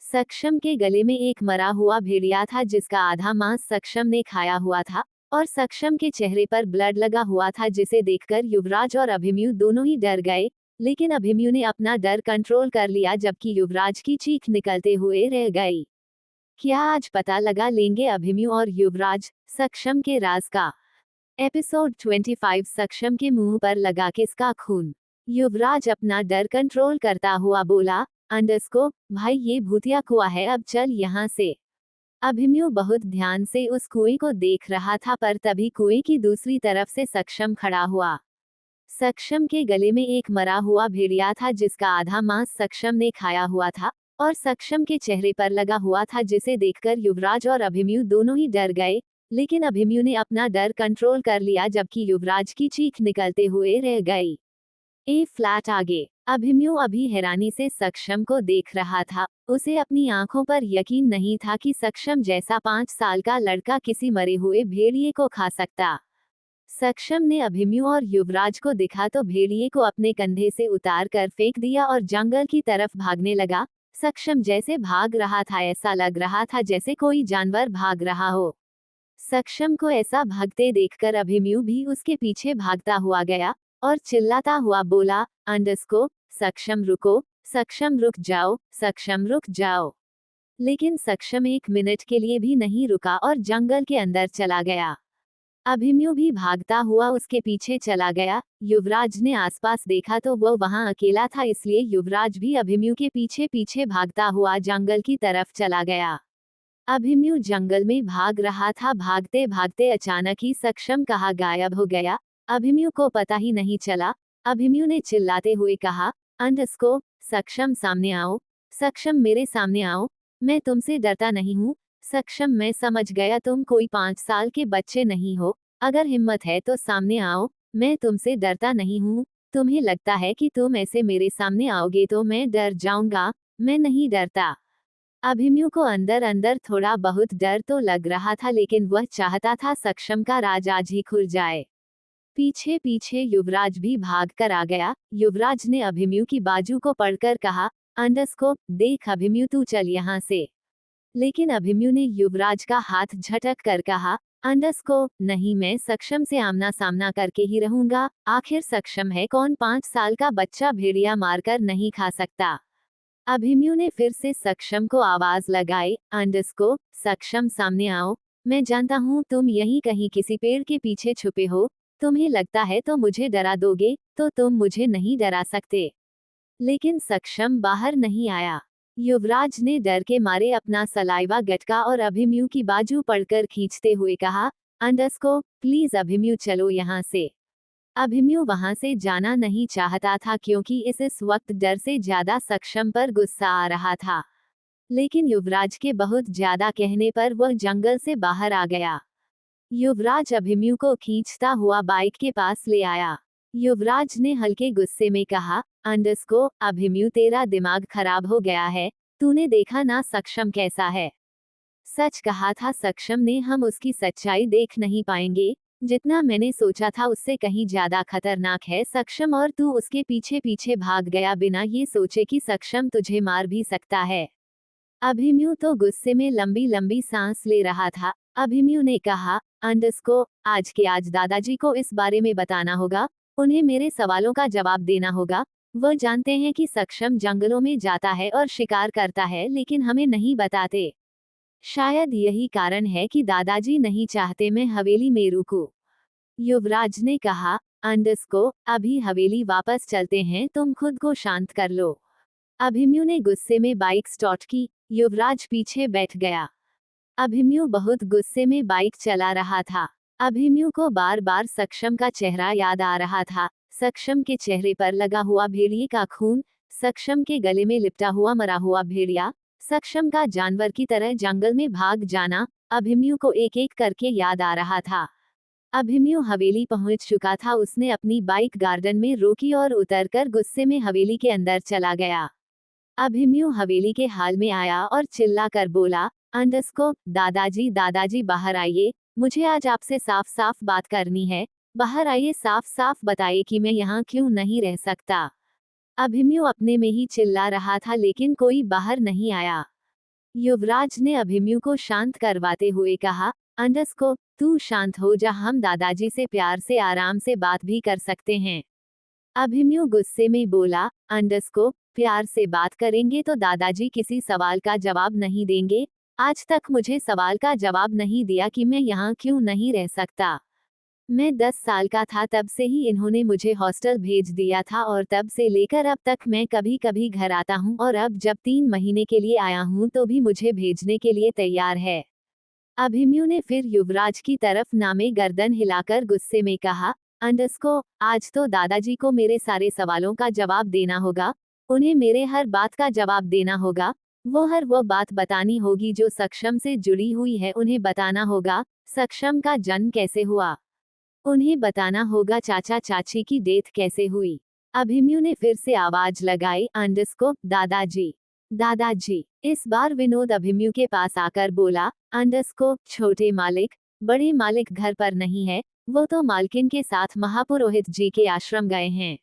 A: सक्षम के गले में एक मरा हुआ भेड़िया था जिसका आधा मांस सक्षम ने खाया हुआ था, और सक्षम के चेहरे पर ब्लड लगा हुआ था, जिसे देखकर युवराज और अभिमन्यु दोनों ही डर गए। लेकिन अभिमन्यु ने अपना डर कंट्रोल कर लिया, जबकि युवराज की चीख निकलते हुए रह गई। क्या आज पता लगा लेंगे अभिमन्यु और युवराज सक्षम के राज का? एपिसोड 25 सक्षम के मुंह पर लगा किसका खून? युवराज अपना डर कंट्रोल करता हुआ बोला, अंडरस्को भाई ये भूतिया कुआं है, अब चल यहाँ से। अभिमन्यु बहुत ध्यान से उस कुएं को देख रहा था, पर तभी कुएं की दूसरी तरफ से सक्षम खड़ा हुआ। सक्षम के गले में एक मरा हुआ भेड़िया था जिसका आधा मांस सक्षम ने खाया हुआ था, और सक्षम के चेहरे पर लगा हुआ था, जिसे देखकर युवराज और अभिमन्यु दोनों ही डर गए। लेकिन अभिमन्यु ने अपना डर कंट्रोल कर लिया, जबकि युवराज की चीख निकलते हुए रह गई। ए फ्लैट आगे अभिमन्यु अभी हैरानी से सक्षम को देख रहा था। उसे अपनी आंखों पर यकीन नहीं था कि सक्षम जैसा 5 साल का लड़का किसी मरे हुए भेड़िए को खा सकता। सक्षम ने अभिमन्यु और युवराज को दिखा तो भेड़िए को अपने कंधे से उतार कर फेंक दिया और जंगल की तरफ भागने लगा। सक्षम जैसे भाग रहा था, ऐसा लग रहा था जैसे कोई जानवर भाग रहा हो। सक्षम को ऐसा भागते देखकर अभिमन्यु भी उसके पीछे भागता हुआ गया और चिल्लाता हुआ बोला, अंडरस्को सक्षम रुको, सक्षम रुक जाओ, सक्षम रुक जाओ। लेकिन सक्षम 1 मिनट के लिए भी नहीं रुका और जंगल के अंदर चला गया। अभिमन्यु भी भागता हुआ उसके पीछे चला गया। युवराज ने आसपास देखा तो वो वहां अकेला था, इसलिए युवराज भी अभिमन्यु के पीछे पीछे भागता हुआ जंगल की तरफ चला गया। अभिमन्यु जंगल में भाग रहा था। भागते भागते अचानक ही सक्षम कहाँ गायब हो गया, अभिमन्यु को पता ही नहीं चला। अभिमन्यु ने चिल्लाते हुए कहा, अंडरस्को सक्षम सामने आओ, सक्षम मेरे सामने आओ, मैं तुमसे डरता नहीं हूँ। सक्षम मैं समझ गया तुम कोई 5 साल के बच्चे नहीं हो, अगर हिम्मत है तो सामने आओ, मैं तुमसे डरता नहीं हूँ। तुम्हें लगता है कि तुम ऐसे मेरे सामने आओगे तो मैं डर जाऊंगा, मैं नहीं डरता। अभिमन्यु को अंदर अंदर थोड़ा बहुत डर तो लग रहा था, लेकिन वह चाहता था सक्षम का राज आज ही खुल जाए। पीछे पीछे युवराज भी भाग कर आ गया। युवराज ने अभिमन्यु की बाजू को पकड़कर कहा, अंडरस्को देख अभिमन्यु तू चल यहाँ से। लेकिन अभिमन्यु ने युवराज का हाथ झटक कर कहा, अंडरस्को नहीं, मैं सक्षम से आमना सामना करके ही रहूंगा। आखिर सक्षम है कौन, 5 साल का बच्चा भेड़िया मारकर नहीं खा सकता। अभिमन्यु ने फिर से सक्षम को आवाज लगाई, अंडरस्को सक्षम सामने आओ, मैं जानता हूँ तुम यहीं कहीं किसी पेड़ के पीछे छुपे हो। तुम्हें लगता है तो मुझे डरा दोगे, तो तुम मुझे नहीं डरा सकते। लेकिन सक्षम बाहर नहीं आया। युवराज ने डर के मारे अपना सलाइवा गटका और अभिमन्यु की बाजू पकड़कर खींचते हुए कहा, अंडरस्को प्लीज अभिमन्यु चलो यहाँ से। अभिमन्यु वहां से जाना नहीं चाहता था, क्योंकि इस वक्त डर से ज्यादा सक्षम पर गुस्सा आ रहा था। लेकिन युवराज के बहुत ज्यादा कहने पर वह जंगल से बाहर आ गया। युवराज अभिमन्यु को खींचता हुआ बाइक के पास ले आया। युवराज ने हल्के गुस्से में कहा, अंडरस्को अभिमन्यु तेरा दिमाग खराब हो गया है, तूने देखा ना सक्षम कैसा है। सच कहा था सक्षम ने, हम उसकी सच्चाई देख नहीं पाएंगे। जितना मैंने सोचा था उससे कहीं ज्यादा खतरनाक है सक्षम, और तू उसके पीछे पीछे भाग गया बिना ये सोचे कि सक्षम तुझे मार भी सकता है। अभिमन्यु तो गुस्से में लंबी लंबी सांस ले रहा था। अभिमन्यु ने कहा, अंडरस्को आज के आज दादाजी को इस बारे में बताना होगा, उन्हें मेरे सवालों का जवाब देना होगा। वह जानते हैं कि सक्षम जंगलों में जाता है और शिकार करता है, लेकिन हमें नहीं बताते। शायद यही कारण है कि दादाजी नहीं चाहते मैं हवेली में रुकूं। युवराज ने कहा, अंडरस्को अभी हवेली वापस चलते हैं, तुम खुद को शांत कर लो। अभिमन्यु ने गुस्से में बाइक स्टार्ट की। युवराज पीछे बैठ गया। अभिमन्यु बहुत गुस्से में बाइक चला रहा था। अभिमन्यु को बार बार सक्षम का चेहरा याद आ रहा था। सक्षम के चेहरे पर लगा हुआ भेड़िए का खून, सक्षम के गले में लिपटा हुआ मरा हुआ भेड़िया, सक्षम का जानवर की तरह जंगल में भाग जाना अभिमन्यु को एक एक करके याद आ रहा था। अभिमन्यु हवेली पहुंच चुका था। उसने अपनी बाइक गार्डन में रोकी और उतरकर गुस्से में हवेली के अंदर चला गया। अभिमन्यु हवेली के हाल में आया और चिल्लाकर बोला, अंडरस्को दादाजी दादाजी बाहर आइए, मुझे आज आपसे साफ साफ बात करनी है। बाहर आइए, साफ साफ बताइए कि मैं यहाँ क्यों नहीं रह सकता। अभिमन्यु अपने में ही चिल्ला रहा था, लेकिन कोई बाहर नहीं आया। युवराज ने अभिमन्यु को शांत करवाते हुए कहा, अंडस्को, तू शांत हो जा, हम दादाजी से प्यार से आराम से बात भी कर सकते हैं। अभिमन्यु गुस्से में बोला, अंडस्को, प्यार से बात करेंगे तो दादाजी किसी सवाल का जवाब नहीं देंगे। आज तक मुझे सवाल का जवाब नहीं दिया कि मैं यहाँ क्यों नहीं रह सकता। मैं 10 साल का था तब से ही इन्होंने मुझे हॉस्टल भेज दिया था और तब से लेकर अब तक मैं कभी कभी घर आता हूँ, और अब जब 3 महीने के लिए आया हूँ तो भी मुझे भेजने के लिए तैयार है। अभिमन्यु ने फिर युवराज की तरफ नामे गर्दन हिलाकर गुस्से में कहा, अंडस्को, आज तो दादाजी को मेरे सारे सवालों का जवाब देना होगा। उन्हें मेरे हर बात का जवाब देना होगा। वो बात बतानी होगी जो सक्षम से जुड़ी हुई है। उन्हें बताना होगा सक्षम का जन्म कैसे हुआ। उन्हें बताना होगा चाचा चाची की डेथ कैसे हुई। अभिमन्यु ने फिर से आवाज लगाई, अंडस्को, दादाजी, दादाजी। इस बार विनोद अभिमन्यु के पास आकर बोला, अंडस्को, छोटे मालिक, बड़े मालिक घर पर नहीं है, वो तो मालकिन के साथ महापुरोहित जी के आश्रम गए हैं।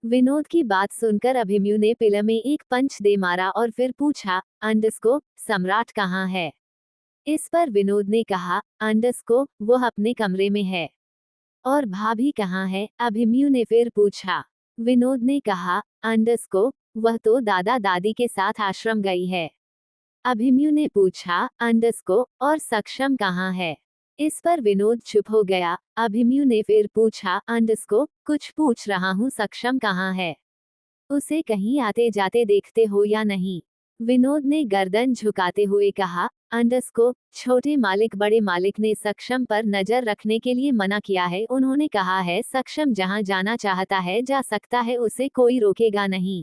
A: विनोद की बात सुनकर अभिमन्यु ने पिल में एक पंच दे मारा और फिर पूछा, अंडस्को, सम्राट कहाँ है। इस पर विनोद ने कहा, अंडस्को, वो अपने कमरे में है। और भाभी कहाँ है, अभिमन्यु ने फिर पूछा। विनोद ने कहा, अंडस्को, वह तो दादा दादी के साथ आश्रम गई है। अभिमन्यु ने पूछा, अंडस्को, और सक्षम कहाँ है। इस पर विनोद चुप हो गया। अभिमन्यु ने फिर पूछा, अंडस्को, कुछ पूछ रहा हूँ, सक्षम कहाँ है। उसे कहीं आते जाते देखते हो या नहीं। विनोद ने गर्दन झुकाते हुए कहा, अंडस्को, छोटे मालिक बड़े मालिक ने सक्षम पर नजर रखने के लिए मना किया है। उन्होंने कहा है सक्षम जहां जाना चाहता है जा सकता है, उसे कोई रोकेगा नहीं।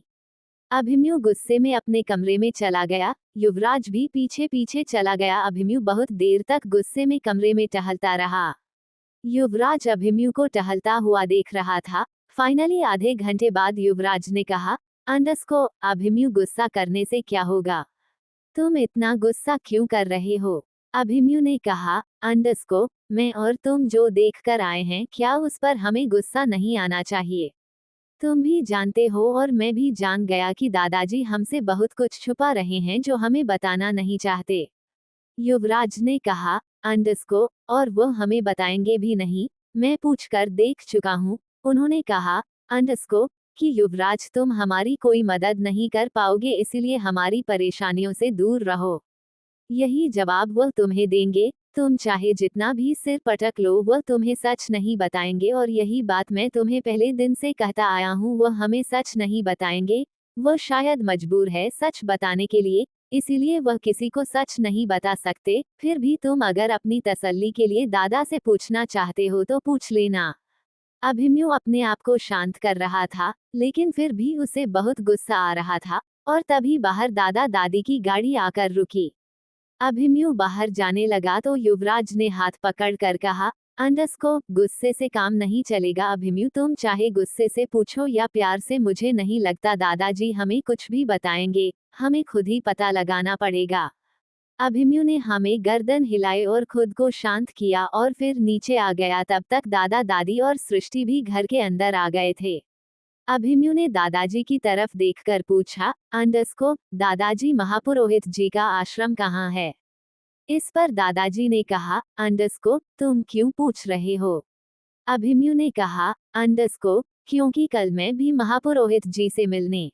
A: अभिमन्यु गुस्से में अपने कमरे में चला गया। युवराज भी पीछे पीछे चला गया। अभिमन्यु बहुत देर तक गुस्से में कमरे में टहलता रहा। युवराज अभिमन्यु को टहलता हुआ देख रहा था। फाइनली आधे घंटे बाद युवराज ने कहा, अंडस्को, अभिमन्यु, गुस्सा करने से क्या होगा। तुम इतना गुस्सा क्यों कर रहे हो। अभिमन्यु ने कहा, अंडस्को, मैं और तुम जो देख कर आए हैं, क्या उस पर हमें गुस्सा नहीं आना चाहिए। तुम भी जानते हो और मैं भी जान गया कि दादाजी हमसे बहुत कुछ छुपा रहे हैं जो हमें बताना नहीं चाहते। युवराज ने कहा, अंडस्को, और वो हमें बताएंगे भी नहीं। मैं पूछकर देख चुका हूँ। उन्होंने कहा, अंडस्को, कि युवराज तुम हमारी कोई मदद नहीं कर पाओगे, इसलिए हमारी परेशानियों से दूर रहो। यही जवाब वह तुम्हें देंगे। तुम चाहे जितना भी सिर पटक लो, वह तुम्हें सच नहीं बताएंगे, और यही बात मैं तुम्हें पहले दिन से कहता आया हूँ, वह हमें सच नहीं बताएंगे। वह शायद मजबूर है सच बताने के लिए, इसीलिए वह किसी को सच नहीं बता सकते। फिर भी तुम अगर अपनी तसल्ली के लिए दादा से पूछना चाहते हो तो पूछ लेना। अभिमन्यु अपने आप को शांत कर रहा था, लेकिन फिर भी उसे बहुत गुस्सा आ रहा था। और तभी बाहर दादा दादी की गाड़ी आकर रुकी। अभिमन्यु बाहर जाने लगा तो युवराज ने हाथ पकड़ कर कहा, अंडस्को, गुस्से से काम नहीं चलेगा। अभिमन्यु, तुम चाहे गुस्से से पूछो या प्यार से, मुझे नहीं लगता दादाजी हमें कुछ भी बताएंगे। हमें खुद ही पता लगाना पड़ेगा। अभिमन्यु ने हमें गर्दन हिलाई और खुद को शांत किया और फिर नीचे आ गया। तब तक दादा दादी और सृष्टि भी घर के अंदर आ गए थे। अभिमन्यु ने दादाजी की तरफ देखकर पूछा, अंडस्को, दादाजी, महापुरोहित जी का आश्रम कहाँ है। इस पर दादाजी ने कहा, अंडस्को, तुम क्यों पूछ रहे हो। अभिमन्यु ने कहा, अंडस्को, क्योंकि कल मैं भी महापुरोहित जी से मिलने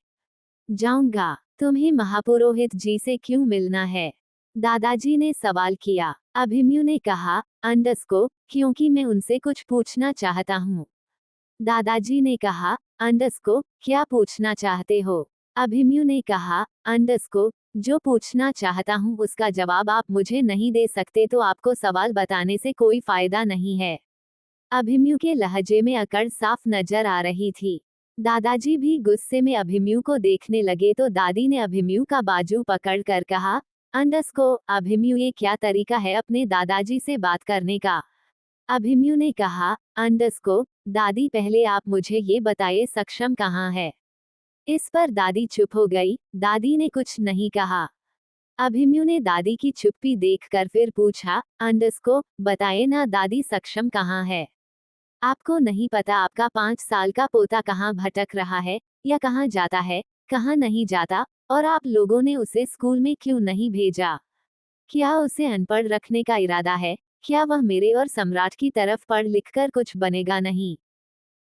A: जाऊंगा। तुम्हें महापुरोहित जी से क्यों मिलना है। दादाजी ने सवाल किया। अभिमन्यु ने कहा, अंडस्को, क्योंकि मैं उनसे कुछ पूछना चाहता हूँ। दादाजी ने कहा, अंडस्को, क्या पूछना चाहते हो। अभिमन्यु ने कहा, अंडस्को, जो पूछना चाहता हूँ उसका जवाब आप मुझे नहीं दे सकते तो आपको सवाल बताने से कोई फायदा नहीं है। अभिमन्यु के लहजे में अकड़ साफ नजर आ रही थी। दादाजी भी गुस्से में अभिमन्यु को देखने लगे तो दादी ने अभिमन्यु का बाजू पकड़ कर कहा, अंडस्को, अभिमन्यु, ये क्या तरीका है अपने दादाजी से बात करने का। अभिमन्यु ने कहा, अंडस्को, दादी, पहले आप मुझे ये बताइए सक्षम कहाँ है। इस पर दादी चुप हो गई। दादी ने कुछ नहीं कहा। अभिमन्यु ने दादी की चुप्पी देखकर फिर पूछा, अंडरस्को, बताए ना दादी, सक्षम कहाँ है? आपको नहीं पता आपका 5 साल का पोता कहाँ भटक रहा है, या कहाँ जाता है, कहाँ नहीं जाता, और आप लोगों ने उसे स्कूल में क्यों नहीं भेजा? क्या उसे अनपढ़ रखने का इरादा है? क्या वह मेरे और सम्राट की तरफ पढ़ लिखकर कुछ बनेगा नहीं?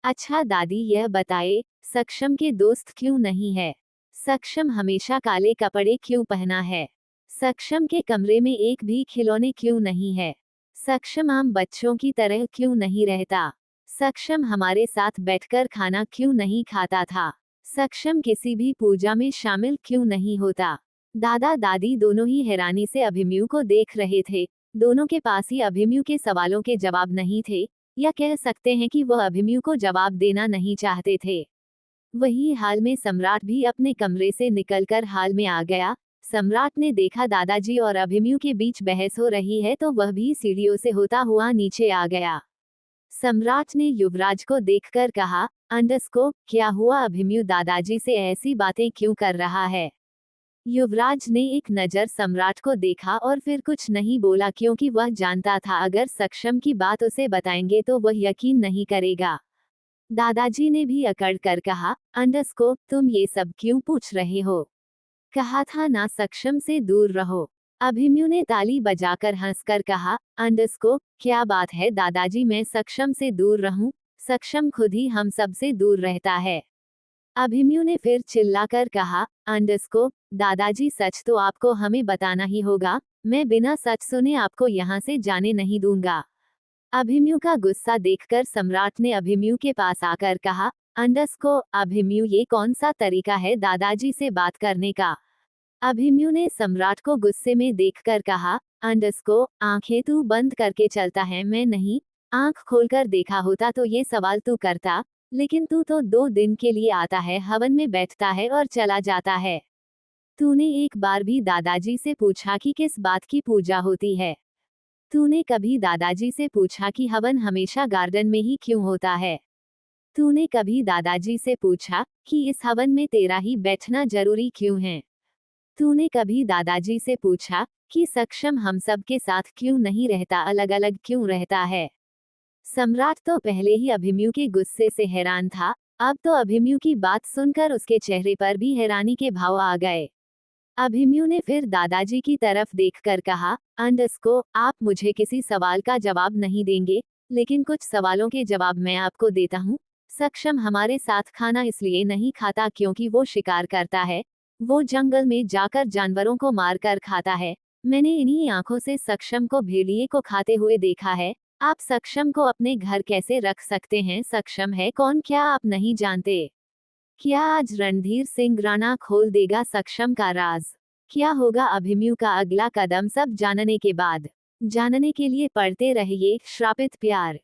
A: अच्छा दादी, यह बताए, सक्षम के दोस्त क्यों नहीं है? सक्षम हमेशा काले कपड़े क्यों पहना है? सक्षम के कमरे में एक भी खिलौने क्यों नहीं है? सक्षम आम बच्चों की तरह क्यों नहीं रहता? सक्षम हमारे साथ बैठकर खाना क्यों नहीं खाता था? सक्षम किसी भी पूजा में शामिल क्यों नहीं होता? दादा दादी दोनों ही हैरानी से अभिमन्यु को देख रहे थे। दोनों के पास ही अभिमन्यु के सवालों के जवाब नहीं थे, या कह सकते हैं कि वह अभिमन्यु को जवाब देना नहीं चाहते थे। वही हाल में सम्राट भी अपने कमरे से निकलकर हाल में आ गया। सम्राट ने देखा दादाजी और अभिमन्यु के बीच बहस हो रही है तो वह भी सीढ़ियों से होता हुआ नीचे आ गया। सम्राट ने युवराज को देखकर कहा, अंडरस्को, क्या हुआ? अभिमन्यु दादाजी से ऐसी बातें क्यों कर रहा है? युवराज ने एक नज़र सम्राट को देखा और फिर कुछ नहीं बोला, क्योंकि वह जानता था अगर सक्षम की बात उसे बताएंगे तो वह यकीन नहीं करेगा। दादाजी ने भी अकड़ कर कहा, अंडरस्को, तुम ये सब क्यों पूछ रहे हो? कहा था ना सक्षम से दूर रहो। अभिमन्यु ने ताली बजाकर हंसकर कहा, अंडरस्को, क्या बात है दादाजी, मैं सक्षम से दूर रहूं? सक्षम खुद ही हम सब से दूर रहता है। अभिमन्यु ने फिर चिल्लाकर कहा, अंडरस्को, दादाजी, सच तो आपको हमें बताना ही होगा। मैं बिना सच सुने आपको यहाँ से जाने नहीं दूंगा। अभिमन्यु का गुस्सा देखकर सम्राट ने अभिमन्यु के पास आकर कहा, अंडरस्को, अभिमन्यु, ये कौन सा तरीका है दादाजी से बात करने का? अभिमन्यु ने सम्राट को गुस्से में देखकर कहा, अंडरस्को, आंखें तू बंद करके चलता है, मैं नहीं। आंख खोलकर देखा होता तो ये सवाल तू करता, लेकिन तू तो 2 दिन के लिए आता है, हवन में बैठता है और चला जाता है। तूने एक बार भी दादाजी से पूछा कि किस बात की पूजा होती है? तूने कभी दादाजी से पूछा कि हवन हमेशा गार्डन में ही क्यों होता है? तूने कभी दादाजी से पूछा कि इस हवन में तेरा ही बैठना जरूरी क्यों है? तूने कभी दादाजी से पूछा कि सक्षम हम सब के साथ क्यों नहीं रहता, अलग अलग क्यों रहता है? सम्राट तो पहले ही अभिमन्यु के गुस्से से हैरान था, अब तो अभिमन्यु की बात सुनकर उसके चेहरे पर भी हैरानी के भाव आ गए। अभिमन्यु ने फिर दादाजी की तरफ देखकर कहा, अंडरस्को, आप मुझे किसी सवाल का जवाब नहीं देंगे, लेकिन कुछ सवालों के जवाब मैं आपको देता हूँ। सक्षम हमारे साथ खाना इसलिए नहीं खाता क्योंकि वो शिकार करता है। वो जंगल में जाकर जानवरों को मारकर खाता है। मैंने इन्हीं आंखों से सक्षम को भेड़िए को खाते हुए देखा है। आप सक्षम को अपने घर कैसे रख सकते हैं? सक्षम है कौन, क्या आप नहीं जानते? क्या आज रणधीर सिंह राणा खोल देगा सक्षम का राज? क्या होगा अभिमन्यु का अगला कदम? सब जानने के बाद, जानने के लिए पढ़ते रहिए श्रापित प्यार।